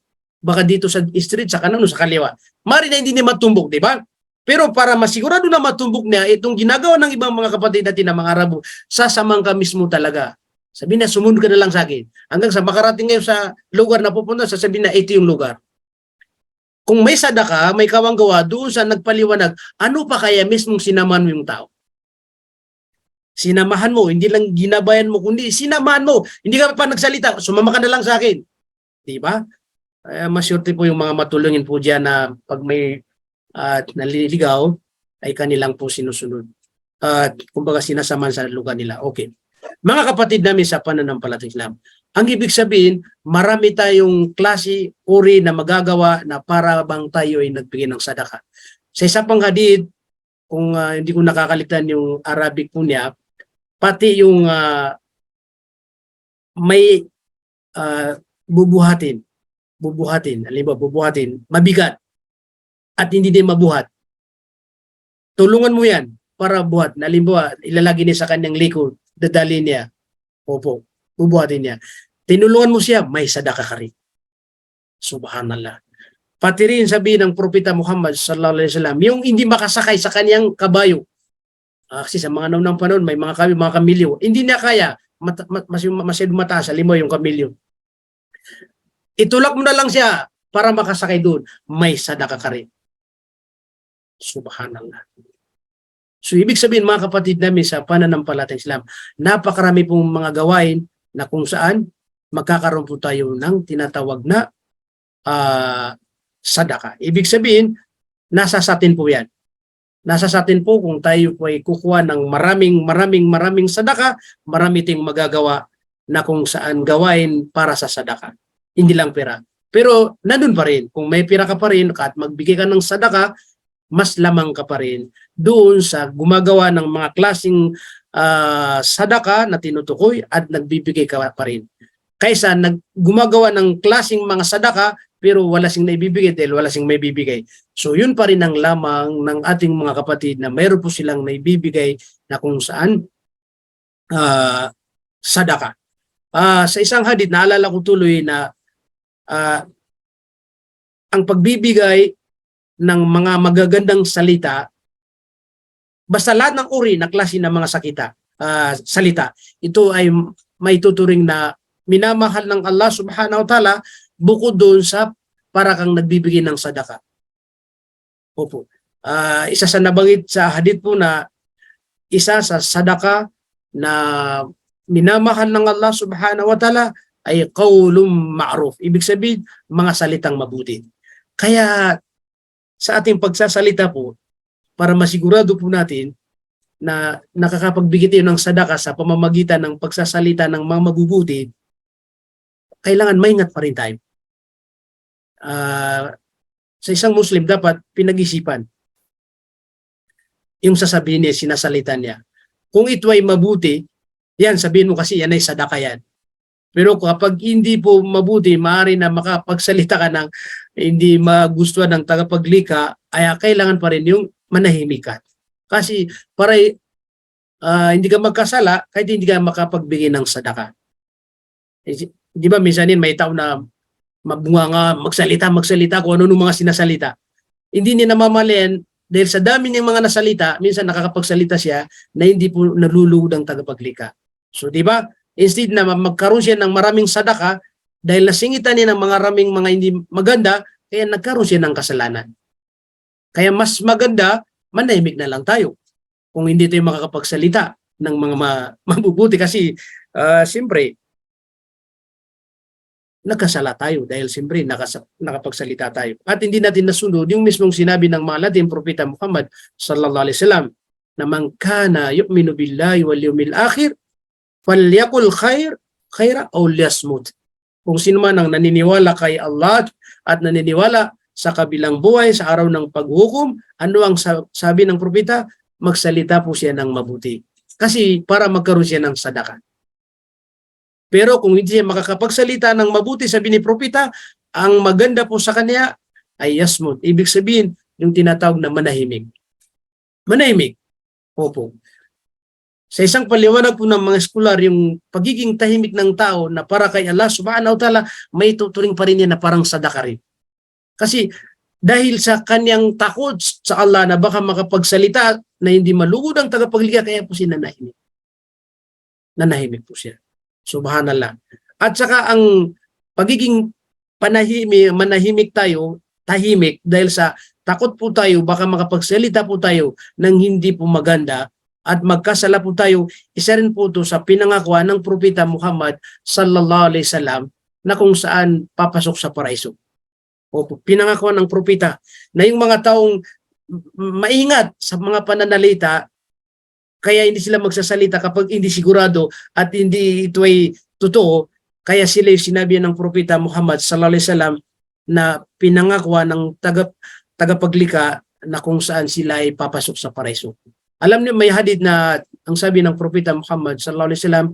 Baka dito sa street, sa kanan o sa kaliwa. Maaari na hindi niya matumbok, di ba? Pero para masigurado na matumbok niya, itong ginagawa ng ibang mga kapatid natin na mga Arabo, sasamang ka mismo talaga. Sabi na, sumunod ka na lang sa akin. Hanggang sa makarating ngayon sa lugar na pupunta, sasabihin na ito yung lugar. Kung may sadaka, may kawanggawa, doon sa nagpaliwanag, ano pa kaya mismong sinamahan mo yung tao? Sinamahan mo, hindi lang ginabayan mo, kundi sinamahan mo. Hindi ka pa nagsalita, sumama ka na lang sa akin. Diba? Masyurte po yung mga matulungin po dyan na pag may naliligaw, ay kanilang po sinusunod. Kumbaga sinasamahan sa lugar nila. Okay. Mga kapatid namin sa pananampalatayang Islam, ang ibig sabihin, marami tayong klase, uri na magagawa na para bang tayo ay nagbigay ng sadaka. Sa isa pang hadith, kung hindi ko nakakaligtan yung Arabic po niya, pati yung may bubuhatin, mabigat, at hindi din mabuhat. Tulungan mo yan para buhat. Halimbawa, ilalagay niya sa kanyang likod, dadali niya. Opo, bubuhatin niya. Tinulungan mo siya, may sadaka ka rin. Subhanallah. Pati rin sabihin ng Propeta Muhammad sallallahu alaihi wasallam, yung hindi makasakay sa kanyang kabayo. Kasi sa mga naunang panahon, may mga kamilyo. Hindi niya kaya, masyado mataas, halimbawa yung kamilyo. Itulak mo na lang siya para makasakay doon, may sadaka ka rin. Subhanallah. So, ibig sabihin mga kapatid namin sa pananampalatayang Islam, napakarami pong mga gawain na kung saan magkakaroon po tayo ng tinatawag na sadaka. Ibig sabihin, nasa sa atin po yan. Nasa sa atin po kung tayo po ay kukuha ng maraming sadaka, marami tayong magagawa na kung saan gawain para sa sadaka. Hindi lang pera. Pero nandun pa rin. Kung may pera ka pa rin at magbigay ka ng sadaka, mas lamang ka pa rin doon sa gumagawa ng mga klaseng sadaka na tinutukoy at nagbibigay ka pa rin. Kaysa gumagawa ng klaseng mga sadaka pero wala sing naibibigay dahil wala sing may bibigay. So yun pa rin ang lamang ng ating mga kapatid na mayroon po silang naibibigay na kung saan sadaka. Sa isang hadith, naalala ko tuloy na ang pagbibigay ng mga magagandang salita, basta lahat ng uri na klase ng mga salita, ito ay may tuturing na minamahal ng Allah subhanahu wa ta'ala bukod doon sa para kang nagbibigay ng sadaka. Opo. Isa sa nabanggit sa hadith po na isa sa sadaka na minamahal ng Allah subhanahu wa ta'ala ay qawlum ma'ruf. Ibig sabihin, mga salitang mabuti. Kaya sa ating pagsasalita po, para masigurado po natin na nakakapagbigay tayo ng sadaka sa pamamagitan ng pagsasalita ng mga mabubuti, kailangan maingat pa rin tayo. Sa isang Muslim, dapat pinag-isipan yung sasabihin niya, sinasalita niya. Kung ito ay mabuti, yan, sabihin mo kasi yan ay sadaka yan. Pero kapag hindi po mabuti, maaari na makapagsalita ka ng hindi magustuhan ng tagapaglika, ay kailangan pa rin yung manahimik ka. Kasi para hindi ka magkasala, kahit hindi ka makapagbigay ng sadaka. Di ba minsan may tao na magbunga magsalita kung ano mga sinasalita. Hindi niya namamalayan dahil sa dami niyang mga nasalita, minsan nakakapagsalita siya na hindi po nalulugod ang tagapaglika. So di ba? Instead na magkaroon siya ng maraming sadaka, dahil nasingitan niya ng mga hindi maganda, kaya nagkaroon siya ng kasalanan. Kaya mas maganda, manahimik na lang tayo. Kung hindi tayo makakapagsalita ng mga mabubuti kasi siyempre, nagkasala tayo dahil siyempre nakapagsalita tayo. At hindi natin nasunod yung mismong sinabi ng mga dating propeta Muhammad sallallahu alaihi wasallam na man kana yu'minu billahi wal yawmil akhir falyakul khaira aw liyasmut. Kung sino man ang naniniwala kay Allah at naniniwala sa kabilang buhay sa araw ng paghukom, ano ang sabi ng propeta? Magsalita po siya ng mabuti. Kasi para magkaroon siya ng sadaka. Pero kung hindi siya makakapagsalita ng mabuti, sabi ni propeta, ang maganda po sa kanya ay yasmut. Ibig sabihin, yung tinatawag na manahimik. Manahimik. Opo. Sa isang paliwanag po ng mga eskolar, yung pagiging tahimik ng tao na para kay Allah subhanahu wa ta'ala, may tuturing pa rin niya na parang sadaka rin. Kasi dahil sa kanyang takot sa Allah na baka makapagsalita na hindi malugod ang tagapagligaya, kaya po siya nanahimik. Nanahimik po siya. Subhanallah. At saka ang pagiging manahimik tayo, tahimik, dahil sa takot po tayo, baka makapagsalita po tayo ng hindi po maganda at magkasala po tayo, isa rin po ito sa pinangakuan ng propeta Muhammad sallallahu alaihi wasallam na kung saan papasok sa paraiso. O pinangakuan ng propeta na yung mga taong maingat sa mga pananalita, kaya hindi sila magsasalita kapag hindi sigurado at hindi ito ay totoo, kaya sila yung sinabi ng propeta Muhammad sallallahu alaihi wasallam na pinangakwa ng tagapaglika na kung saan sila ay papasok sa paraiso. Alam niyo, may hadith na ang sabi ng propeta Muhammad sallallahu alaihi wasallam,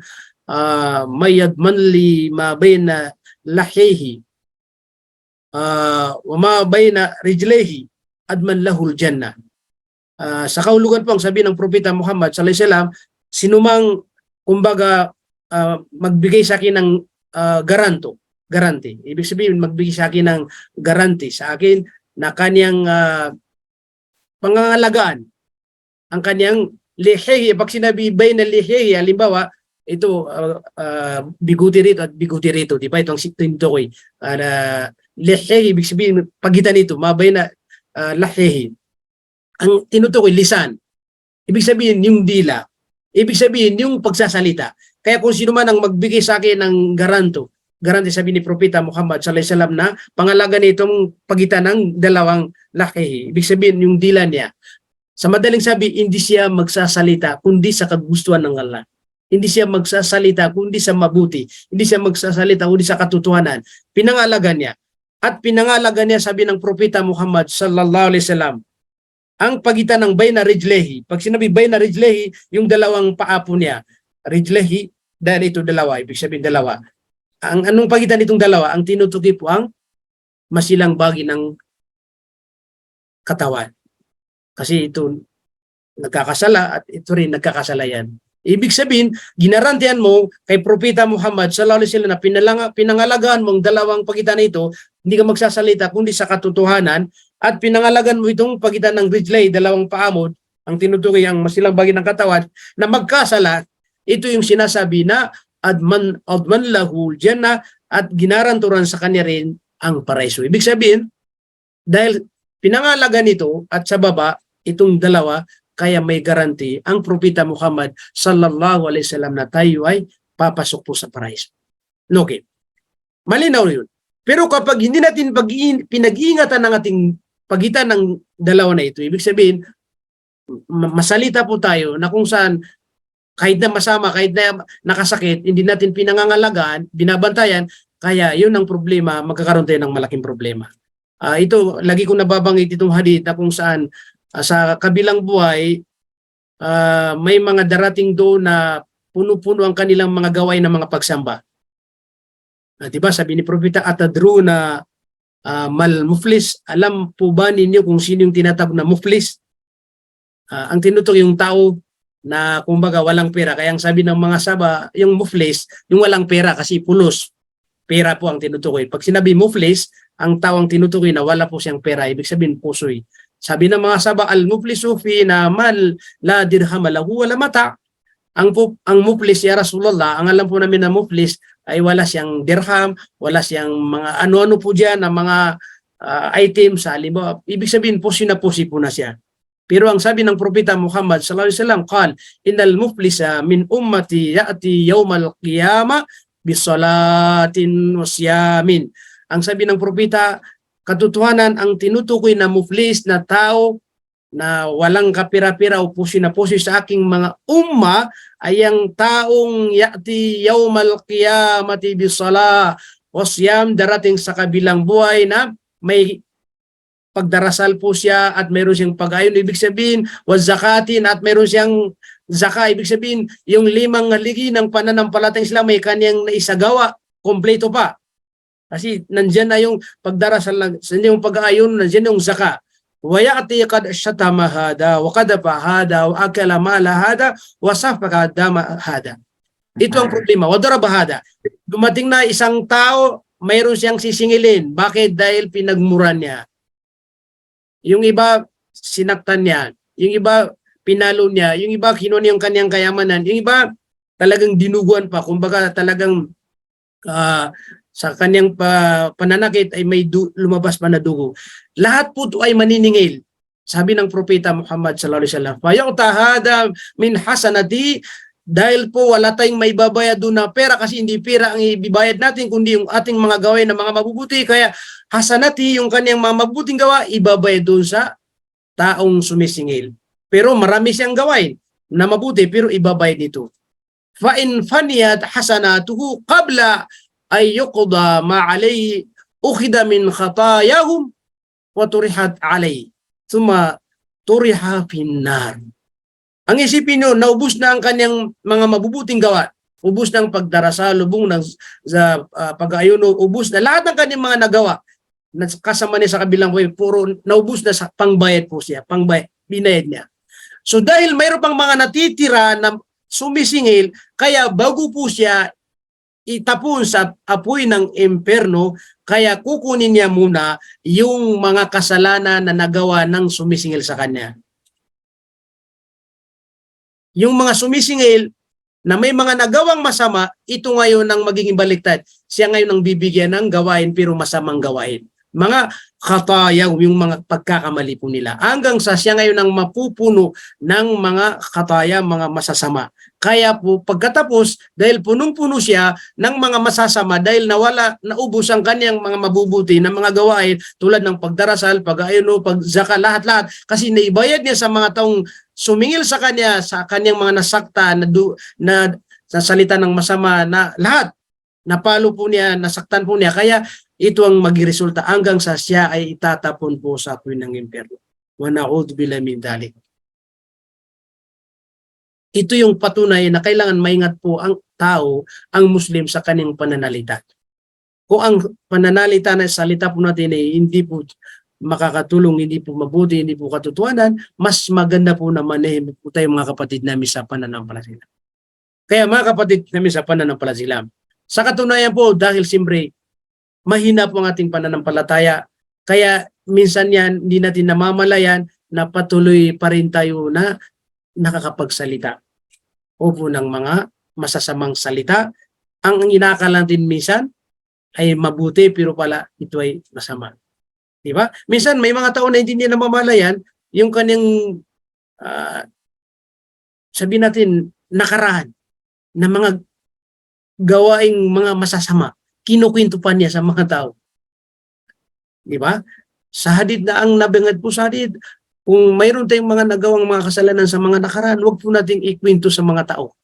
may yadman li ma bayna lahihi wa ma bayna rijlihi adman lahul jannah. Sa kahulugan po ang sabi ng propeta Muhammad sallallahu alaihi wasallam, sinumang kumbaga magbigay sa akin ng garanti. Ibig sabihin magbigay sa akin ng garanti sa akin na kanyang pangangalagaan ang kanyang lihihi. Pag sinabi bayna lihihi, halimbawa ito biguti rito at biguti rito, di ba? Itong tintokoy lihihi, ibig sabihin pagitan nito mabay na lahihi. Ang tinutukoy lisan, ibig sabihin yung dila, ibig sabihin yung pagsasalita. Kaya kung sino man ang magbigay sa akin ng garanti sabi ni propeta Muhammad sallallahu alaihi wasallam na pangalaga nitong pagitan ng dalawang lahi, ibig sabihin yung dila niya. Sa madaling sabi, hindi siya magsasalita kundi sa kagustuhan ng Allah. Hindi siya magsasalita kundi sa mabuti. Hindi siya magsasalita kundi sa katotohanan. Pinangalaga niya. At pinangalaga niya, sabi ng propeta Muhammad sallallahu alaihi wasallam, ang pagitan ng bayna rijlehi. Pag sinabi bayna rijlehi, yung dalawang paapo niya. Rijlehi, dahil ito dalawa, ibig sabihin dalawa. Anong pagitan nitong dalawa? Ang tinutukoy po ang masilang bahagi ng katawan. Kasi ito nagkakasala at ito rin nagkakasala yan. Ibig sabihin, ginarantihan mo kay propeta Muhammad sallallahu alaihi wasallam na pinangalagaan mong dalawang pagitan na ito, hindi ka magsasalita kundi sa katotohanan, at pinangalagan mo itong pagitan ng rijlay, dalawang paamod, ang tinutukoy ang masilang bahagi ng katawan, na magkasala. Ito yung sinasabi na adman lahu jannah, at ginaranturan sa kanya rin ang paraiso. Ibig sabihin, dahil pinangalagan ito at sa baba, itong dalawa, kaya may garanti ang propeta Muhammad sallallahu alaihi wasallam na tayo ay papasok po sa paraiso. Okay. Malinaw yun. Pero kapag hindi natin pinag-iingatan ng ating pagitan ng dalawa na ito, ibig sabihin, masalita po tayo na kung saan kahit na masama, kahit na nakasakit, hindi natin pinangangalagaan, binabantayan, kaya yun ang problema, magkakaroon tayo ng malaking problema. Ito, lagi kong nababanggit itong hadith na kung saan sa kabilang buhay, may mga darating doon na puno-puno ang kanilang mga gawain ng mga pagsamba. Diba, sabi ni propeta, atadru na mal muflis, alam po ba ninyo kung sino yung tinatawag na muflis? Ang tinutukoy yung tao na kumbaga walang pera. Kaya ang sabi ng mga saba, yung muflis, yung walang pera kasi pulos. Pera po ang tinutukoy. Pag sinabi muflis, ang tawang tinutukoy na wala po siyang pera, ibig sabihin pusoy. Sabi ng mga saba, al-muflisu fi na mal la dirham lahu wala mata. Ang muflis, ya Rasulullah, ang alam po namin na muflis ay wala siyang dirham, wala siyang mga ano-ano po diyan na mga items, halimbawa, ibig sabihin pusi na pusi po na siya. Pero ang sabi ng propeta Muhammad sallallahu alaihi wasallam, qal innal muflisa min ummati ya'ti yawmal qiyamah bisalatin wasyamin. Ang sabi ng propeta, katotohanan ang tinutukoy na muflis na tao na walang kapira-pira o pusi na pusi sa aking mga umma ay ang taong ya'ti yawmal qiyamati bisala wasyam, darating sa kabilang buhay na may pagdarasal po siya at mayroon siyang pag-ayon, ibig sabihin wazakatin, at mayroon siyang zaka, ibig sabihin yung 5 haligi ng pananampalatayang Islam may kanyang naisagawa, kompleto pa. Kasi nandyan na yung pagdarasal, nandyan yung pag-ayon, nandyan yung zaka. وَيَأْتِي قَدْ شَتَمَ هَذَا وَقَدَفَ هَذَا وَأَكَلَ مَالَ هَذَا وَسَفَكَ دَمَ هَذَا. Ito ang problema. وَضَرَبَ هَذَا. Dumating na isang tao, mayroon siyang sisingilin. Bakit? Dahil pinagmura niya. Yung iba, sinaktan niya. Yung iba, pinalo niya. Yung iba, kinuha niya yung kanyang kayamanan. Yung iba, talagang dinuguan pa. Kumbaga talagang sa kanyang pananakit ay may lumabas pa na dugo. Lahat po ito ay maniningil. Sabi ng propeta Muhammad sallallahu alaihi wasallam, "Fayu'ta hada min hasanati", dahil po wala tayong may babayad doon na pera, kasi hindi pera ang ibibayad natin kundi yung ating mga gawain na mga mabubuti. Kaya hasanati, yung kanyang mga mabubuting gawa, ibabayad doon sa taong sumisingil. Pero marami siyang gawain na mabuti pero ibabayad nito. Fa in faniyat hasanatuhu qabla ay yuqda ma alayhi ukhida min khatayahum wa turihat alayhi thumma turiha finnar. Ang isipin nyo, naubos na ang kanyang mga mabubuting gawa. Ubos ng pagdarasal, lubong ng pag-ayuno, ubos na lahat ng kanyang mga nagawa. Kasama niya sa kabilang way, puro naubos na sa pangbayad po siya, binayad niya. So dahil mayroon pang mga natitira na sumisingil, kaya bago po siya itapon sa apoy ng imperno, kaya kukunin niya muna yung mga kasalanan na nagawa ng sumisingil sa kanya. Yung mga sumisingil na may mga nagawang masama, ito ngayon ang magiging baliktad. Siya ngayon ang bibigyan ng gawain pero masamang gawain. Mga khataya, yung mga pagkakamali po nila. Hanggang sa siya ngayon ang mapupuno ng mga khataya, mga masasama. Kaya po pagkatapos, dahil punong-puno siya ng mga masasama, dahil naubos ang kanyang mga mabubuti na mga gawain tulad ng pagdarasal, pag-ayuno, pag-zaka, lahat-lahat, kasi naibayad niya sa mga taong sumingil sa kanya, sa kanyang mga nasakta na sa salita ng masama na lahat, napalo po niya, nasaktan po niya. Kaya ito ang magresulta hanggang sa siya ay itatapon po sa apoy ng impyerno. Wa na'udzu billahi min dzalik. Ito yung patunay na kailangan maingat po ang tao, ang Muslim, sa kanyang pananalita. Kung ang pananalita na salita po natin ay hindi po makakatulong, hindi po mabuti, hindi po katotohanan, mas maganda po na manehin po tayo mga kapatid namin sa pananampalataya. Kaya mga kapatid namin sa pananampalataya, sa katunayan po, dahil siyempre mahina po ang ating pananampalataya, kaya minsan yan hindi natin namamalayan na patuloy pa rin tayo na nakakapagsalita o po ng mga masasamang salita. Ang inakala natin minsan ay mabuti pero pala ito ay masama. Diba? Minsan may mga tao na hindi niya namamalayan yung kanyang sabihin natin nakaraan na mga gawaing mga masasama. Kinukwento pa niya sa mga tao. Diba? Sa hadith na ang nabanggit po sa hadith, kung mayroon tayong mga nagawang mga kasalanan sa mga nakaraan, huwag po nating ikwento sa mga tao.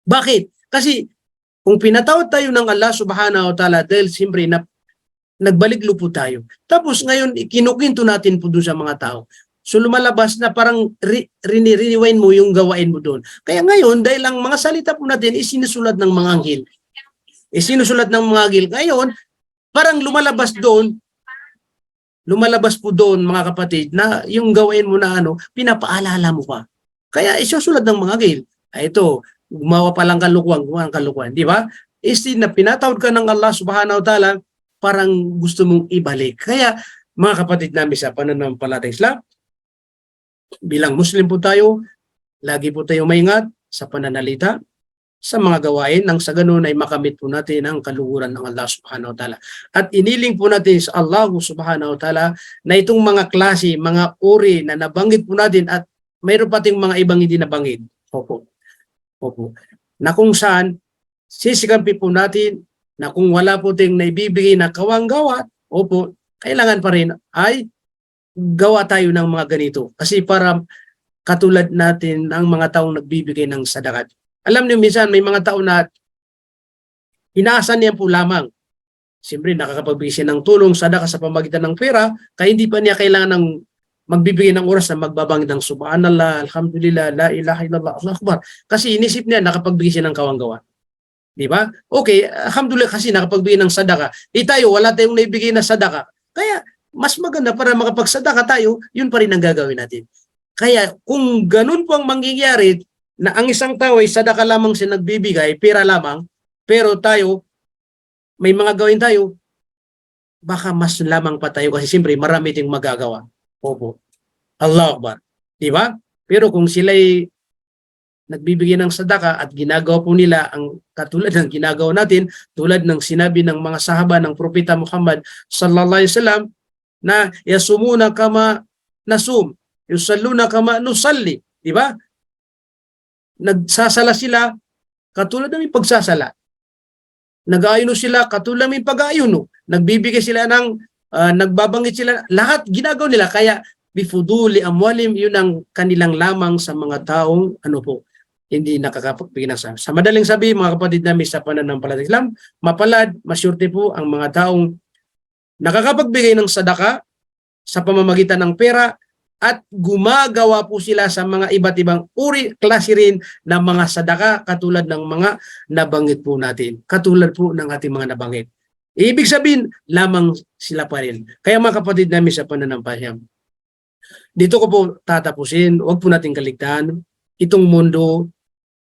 Bakit? Kasi kung pinatawad tayo ng Allah subhanahu wa ta'ala dahil siyempre nagbalik lupo tayo. Tapos ngayon, kinukwento natin po doon sa mga tao. So lumalabas na parang rewind mo yung gawain mo doon. Kaya ngayon, dahil ang mga salita po natin isinusulat ng mga anghel. Isinusulat ng mga anghel. Ngayon, parang lumalabas po doon mga kapatid na yung gawain mo na pinapaalala mo pa. Kaya isusulat ng mga anghel. Ito, gumawa pa lang kalukuhan, di ba? Na pinatawad ka ng Allah subhanahu wa ta'ala, parang gusto mong ibalik. Kaya mga kapatid namin sa pananampalatayang Islam, bilang Muslim po tayo, lagi po tayo maingat sa pananalita, sa mga gawain, nang sa ganun ay makamit po natin ang kaluhuran ng Allah subhanahu wa ta'ala. At iniling po natin sa Allah subhanahu wa ta'ala na itong mga klase, mga uri na nabanggit po natin at mayroon pating mga ibang hindi nabanggit. Opo. Na kung saan sisikampi po natin na kung wala po tayong naibibigay na kawang-gawa, opo, kailangan pa rin ay gawa tayo ng mga ganito. Kasi para katulad natin ang mga taong nagbibigay ng sadakat. Alam niyo, minsan may mga tao na inaasan niya po lamang. Siyempre, nakakapagbigay siya ng tulong, sadaka sa pamagitan ng pera, kaya hindi pa niya kailangan ng magbibigay ng oras na magbabangit ng subhanallah, alhamdulillah, la ilaha illallah, Allahu akbar. Kasi inisip niya, nakapagbigay siya ng kawang-gawa. Di ba? Okay, alhamdulillah kasi nakapagbigay ng sadaka. Tayo, wala tayong naibigay na sadaka. Kaya, mas maganda para makapagsadaka tayo, yun pa rin ang gagawin natin. Kaya, kung ganun po ang mangyayari, na ang isang tao ay sadaka lamang siya nagbibigay, pera lamang, pero tayo, may mga gawin tayo, baka mas lamang pa tayo kasi siyempre marami tayong magagawa. Opo. Allahu Akbar. Di ba? Pero kung sila'y nagbibigay ng sadaka at ginagawa po nila ang katulad ng ginagawa natin, tulad ng sinabi ng mga sahaba ng Propeta Muhammad sallallahu alaihi wasallam na yasumuna kama nasum, yusalluna kama nusalli. Di ba? Nagsasala sila katulad ng pagsasala. Nag-aayuno sila katulad ng pag-aayuno. Nagbibigay sila ng, nagbabanggit sila, lahat ginagawa nila. Kaya, bifuduli amwalim, yun ang kanilang lamang sa mga taong, hindi nakakapagbigay ng sadaka. Sa madaling sabi, mga kapatid namin sa pananampalatayang Islam, mapalad, masyurte po ang mga taong nakakapagbigay ng sadaka sa pamamagitan ng pera at gumagawa po sila sa mga iba't ibang uri, klase rin ng mga sadaka katulad ng mga nabanggit po natin. Katulad po ng ating mga nabanggit. Ibig sabihin, lamang sila pa rin. Kaya mga kapatid namin sa pananampalataya, dito ko po tatapusin, huwag po natin kaligtaan. Itong mundo,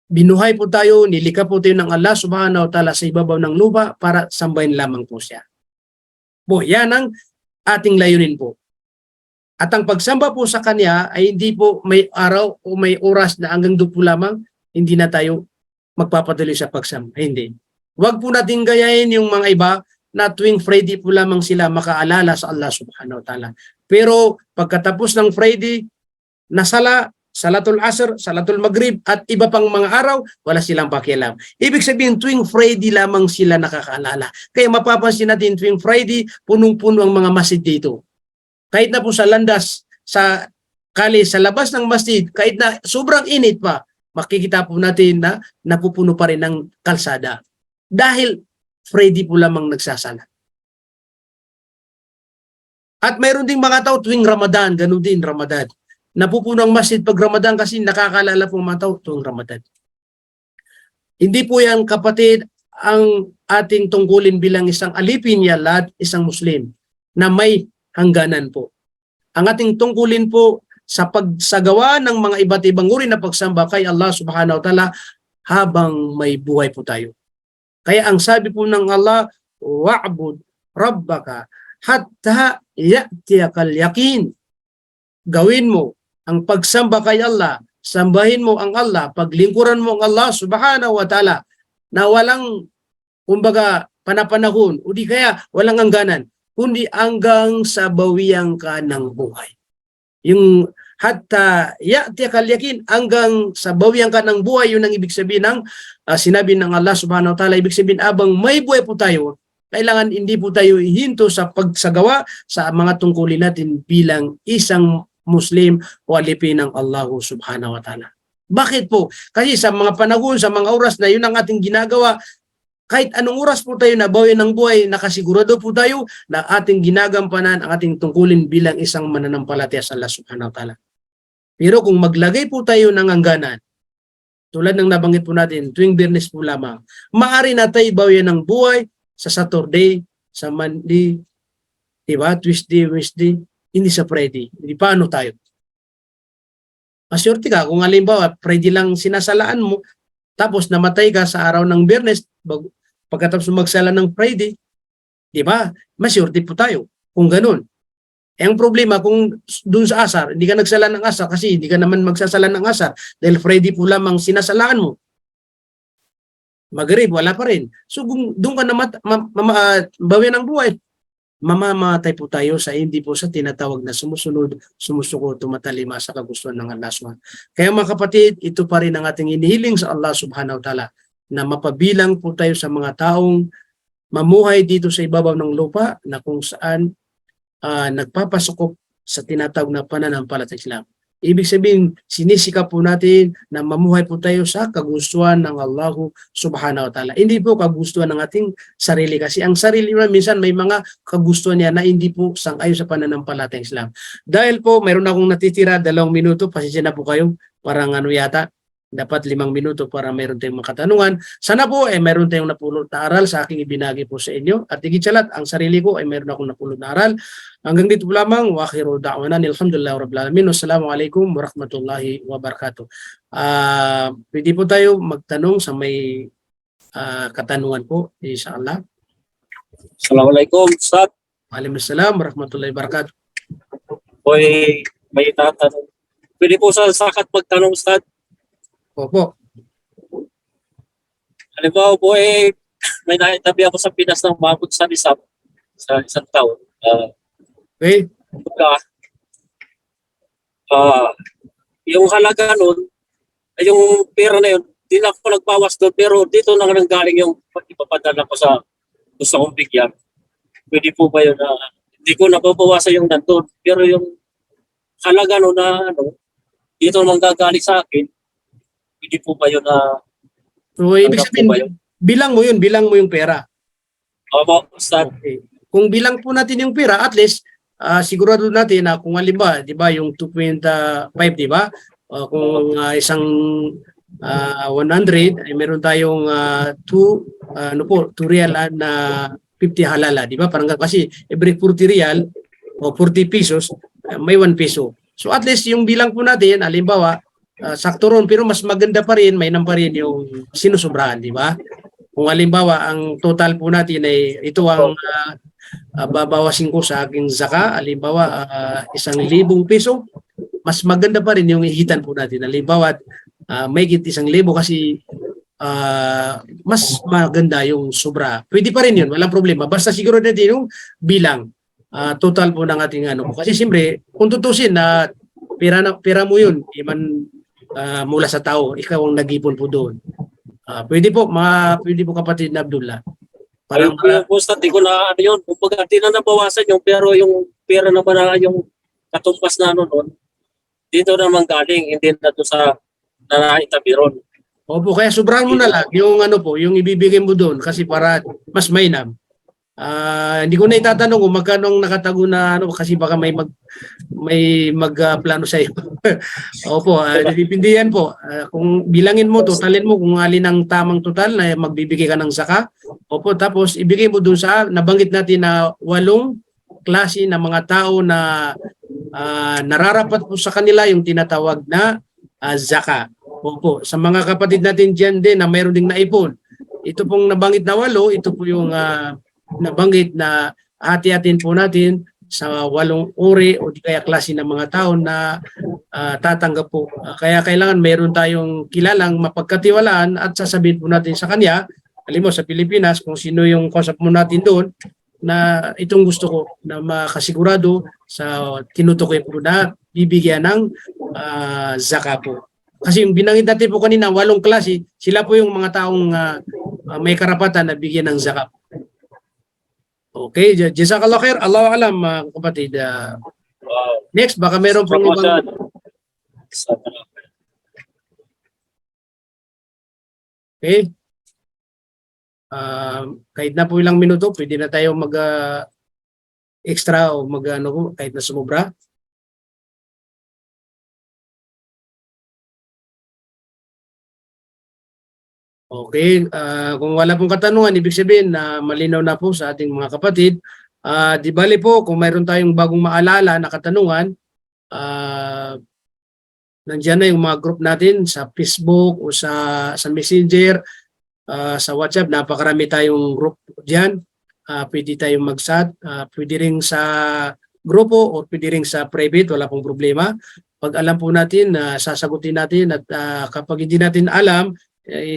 binuhay po tayo, nilikha po tayo ng Allah subhanahu wa ta'ala sa ibabaw ng lupa para sambahin lamang po siya. Po, yan ang ating layunin po. At ang pagsamba po sa Kanya ay hindi po may araw o may oras na hanggang doon po lamang, hindi na tayo magpapatuloy sa pagsamba. Hindi. Huwag po natin gayahin yung mga iba na tuwing Friday po lamang sila makaalala sa Allah subhanahu wa ta'ala. Pero pagkatapos ng Friday, nasala, Salatul Asr, Salatul Maghrib at iba pang mga araw, wala silang pakialam. Ibig sabihin, tuwing Friday lamang sila nakakaalala. Kaya mapapansin natin tuwing Friday, punong-puno ang mga masjid dito. Kahit na po sa landas, sa kali, sa labas ng masjid, kahit na sobrang init pa, makikita po natin na napupuno pa rin ng kalsada. Dahil Friday po lamang nagsasala. At mayroon ding mga tao tuwing Ramadan, ganun din Ramadan. Napupuno ang masjid pag Ramadan kasi nakakalala po mga tao tuwing Ramadan. Hindi po yan, kapatid, ang ating tungkulin bilang isang alipin yalad, isang Muslim, na may hangganan po. Ang ating tungkulin po sa pagsagawa ng mga iba't ibang uri na pagsamba kay Allah subhanahu wa ta'ala habang may buhay po tayo. Kaya ang sabi po ng Allah, wa'bud rabbaka hatta ya'tiyakal yaqin. Gawin mo ang pagsamba kay Allah, sambahin mo ang Allah, paglingkuran mo ang Allah subhanahu wa ta'ala na walang, kumbaga, panapanahon o di kaya walang hangganan, kundi hanggang sa bawian ka ng buhay. Yung hatta ya'tiyakal yakin, hanggang sa bawian ka ng buhay, yun ang ibig sabihin ng sinabi ng Allah subhanahu wa ta'ala. Ibig sabihin, abang may buhay po tayo, kailangan hindi po tayo ihinto sa pagsagawa sa mga tungkulin natin bilang isang Muslim o alipin ng Allah subhanahu wa ta'ala. Bakit po? Kasi sa mga panahon, sa mga oras na yun ang ating ginagawa, kahit anong oras po tayo nabawi ng buhay, nakasigurado po tayo na ating ginagampanan ang ating tungkulin bilang isang mananampalataya sa Allah subhanahu wa ta'ala. Pero kung maglagay po tayo ng hangganan, tulad ng nabanggit po natin, tuwing Biyernes po lamang, maaari na tayo bawian ng buhay sa Saturday, sa Monday, diba? Tuesday, Wednesday, hindi sa Friday. Hindi paano tayo? Masyurti ka, kung halimbawa, Friday lang sinasalaan mo, tapos namatay ka sa araw ng Biyernes, pagkatapos magsala ng Friday, di ba? Masyurti po tayo kung ganun. Ang problema, kung dun sa asar, hindi ka nagsala ng asar kasi hindi ka naman magsasala ng asar dahil Friday po lamang sinasalaan mo. Maghrib, wala pa rin. So doon ka na bawian ng buhay. Mamamatay po tayo sa hindi po sa tinatawag na sumusunod, sumusuko, tumatalima sa kagustuhan ng Allah subhanahu. Kaya mga kapatid, ito pa rin ang ating inihiling sa Allah subhanahu wa ta'ala. na mapabilang po tayo sa mga taong mamuhay dito sa ibabaw ng lupa na kung saan nagpapasukop sa tinatawag na pananampalataya Islam. Ibig sabihin, sinisikap po natin na mamuhay po tayo sa kagustuhan ng Allah subhanahu wa ta'ala. Hindi po kagustuhan ng ating sarili kasi ang sarili naman minsan may mga kagustuhan niya na hindi po sang-ayon sa pananampalataya Islam. Dahil po mayroon akong natitira 2 minuto, pasensya na po kayo, parang yata, dapat 5 minuto para mayroon tayong makatanungan. Sana po mayroon tayong napulot na aral sa aking ibinagi po sa inyo. At higit sa lahat, ang sarili ko ay mayroon akong napulot na aral. Hanggang dito po lamang. Wa akhiru da'wana alhamdulillahi rabbil alamin. Wassalamualaikum warahmatullahi wabarakatuh. Pwede po tayo magtanong sa may katanungan po, inshallah. Assalamualaikum, Ustad. Waalaikumsalam warahmatullahi wabarakatuh. Hoy, may tatanong. Pwede po sa sakat magtanong, Ustad. Opo. Halimbawa po may naitabi ako sa Pinas ng mabot sa isang taon. Okay. Yung halaga nun, yung pera na yun, di na ako nagbawas doon, pero dito na nanggaling yung ipapadala ko sa gusto kong bigyan. Pwede po ba yun na hindi ko nababawasan yung nandun, pero yung halaga nun na dito nang gagaling sa akin, pwede po ba yun na So, ibig sabihin, bilang mo yung pera. Opo, Ustad. Okay. Kung bilang po natin yung pera, at least, sigurado natin na kung halimbawa, di ba, yung 2.5, di ba? Kung isang 100, ay meron tayong 2 real na 50 halala, di ba? Parang kasi every 40 real o 40 pesos, may 1 peso. So at least yung bilang po natin, halimbawa, sakto ron, pero mas maganda pa rin, may pa rin yung sinusobrahan, di ba? Kung halimbawa, ang total po natin ay ito ang babawasin ko sa aking zaka, halimbawa 1,000 peso, mas maganda pa rin yung ihitan po natin. Halimbawa, may 1,000 kasi mas maganda yung sobra. Pwede pa rin yun, walang problema. Basta siguro natin yung bilang total po ng ating Kasi siyempre, kung tutusin na pera mo yun, iman mula sa tao, ikaw ang nag-ipon po doon. Pwede po kapatid na Abdullah. Parang po sa di ko na yun, kumbaga di na nabawasan yung pero yung pera naman na yung katumpas na noon, dito naman galing, hindi na to sa nanaitabi ron. Opo, kaya sobrahan mo na lang yung yung ibibigay mo doon kasi para mas mainam. Hindi ko na itatanong kung magkano ang nakatago na kasi baka may magplano sa iyo. Opo, depende yan po. Kung bilangin mo, totalin mo kung alin ang tamang total na magbibigay ka ng zaka. Opo, tapos ibigay mo doon sa nabanggit natin na 8 klase ng mga tao na nararapat po sa kanila yung tinatawag na zaka. Opo, sa mga kapatid natin diyan din na mayroon ding naipon. Ito pong nabanggit na 8, ito po yung nabanggit na hati-hatin po natin sa 8 uri o di kaya klase ng mga tao na tatanggap po. Kaya kailangan mayroon tayong kilalang mapagkatiwalaan at sasabihin po natin sa kanya, halimbawa sa Pilipinas, kung sino yung kausap mo natin doon, na itong gusto ko na makasigurado sa tinutukoy po na bibigyan ng zaka po. Kasi yung binanggit natin po kanina, 8 klase, sila po yung mga taong may karapatan na bigyan ng zaka. Okay, jazakallah khair. Allahu alam, kapatid. Next, baka meron pong ibang... Okay. Kahit na po ilang minuto, pwede na tayo extra o kahit na sumubra. Okay, kung wala pong katanungan, ibig sabihin na malinaw na po sa ating mga kapatid. Di bali po, kung mayroon tayong bagong maalala na katanungan, nandiyan na yung mga group natin sa Facebook o sa Messenger, sa WhatsApp, napakarami tayong group diyan. Pwede tayong mag-chat, pwede rin sa grupo o pwede rin sa private, wala pong problema. Pag alam po natin, sasagutin natin at kapag hindi natin alam,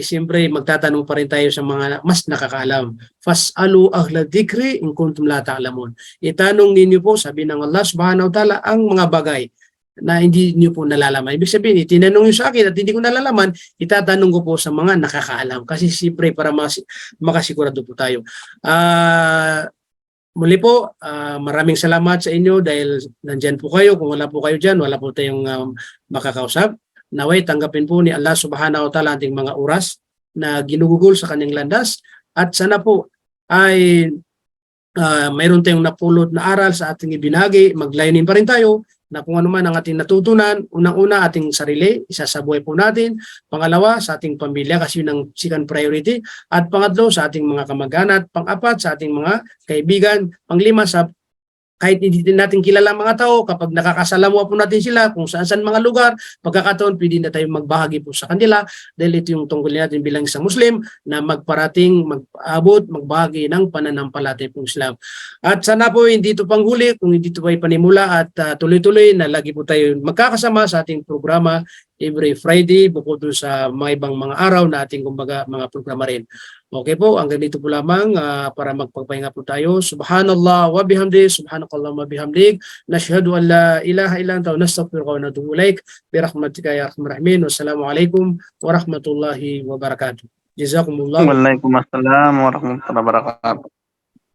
siyempre magtatanong pa rin tayo sa mga mas nakakaalam. Fas'alu ahla dzikri in kuntum la ta'lamun. Itanong ninyo po, sabi ng Allah subhanahu wa ta'ala, ang mga bagay na hindi niyo po nalalaman. Ibig sabihin, itinanong niyo sa akin at hindi ko nalalaman, itatanong ko po sa mga nakakaalam. Kasi siyempre para makasigurado po tayo. Muli po, maraming salamat sa inyo dahil nandyan po kayo. Kung wala po kayo dyan, wala po tayong makakausap. Naway, tanggapin po ni Allah subhanahu wa ta'ala ating mga oras na ginugugol sa kanyang landas. At sana po ay mayroon tayong napulot na aral sa ating ibinagi. Maglayunin pa rin tayo na kung ano man ang ating natutunan, unang-una ating sarili, isa sa buhay po natin. Pangalawa, sa ating pamilya kasi yun ang second priority. At pangatlo, sa ating mga kamag-anak. Pang-apat, sa ating mga kaibigan. Panglima, sa kahit hindi din natin kilala ang mga tao, kapag nakakasalamuha po natin sila kung saan mga lugar, pagkakataon, pwede na tayo magbahagi po sa kanila dahil ito yung tungkol natin bilang isang Muslim na magparating, mag-abot, magbahagi ng pananampalataya po Islam. At sana po hindi ito panghuli, kung hindi ito ay panimula at tuloy-tuloy na lagi po tayo magkakasama sa ating programa every Friday bukod doon sa mga ibang mga araw na ating kumbaga mga programa rin. Okay po, hanggang dito po lamang para magpagpahinga po tayo. Subhanallah wa bihamdi, subhanakallah wa bihamdik. Nashhadu an la ilaha illa anta wa nastaghfiruka wa natubu ilaik. Birahmatika ya arhamar rahimin. Wassalamualaikum warahmatullahi wabarakatuh. Jazakumullah. Waalaikumsalam warahmatullahi wabarakatuh.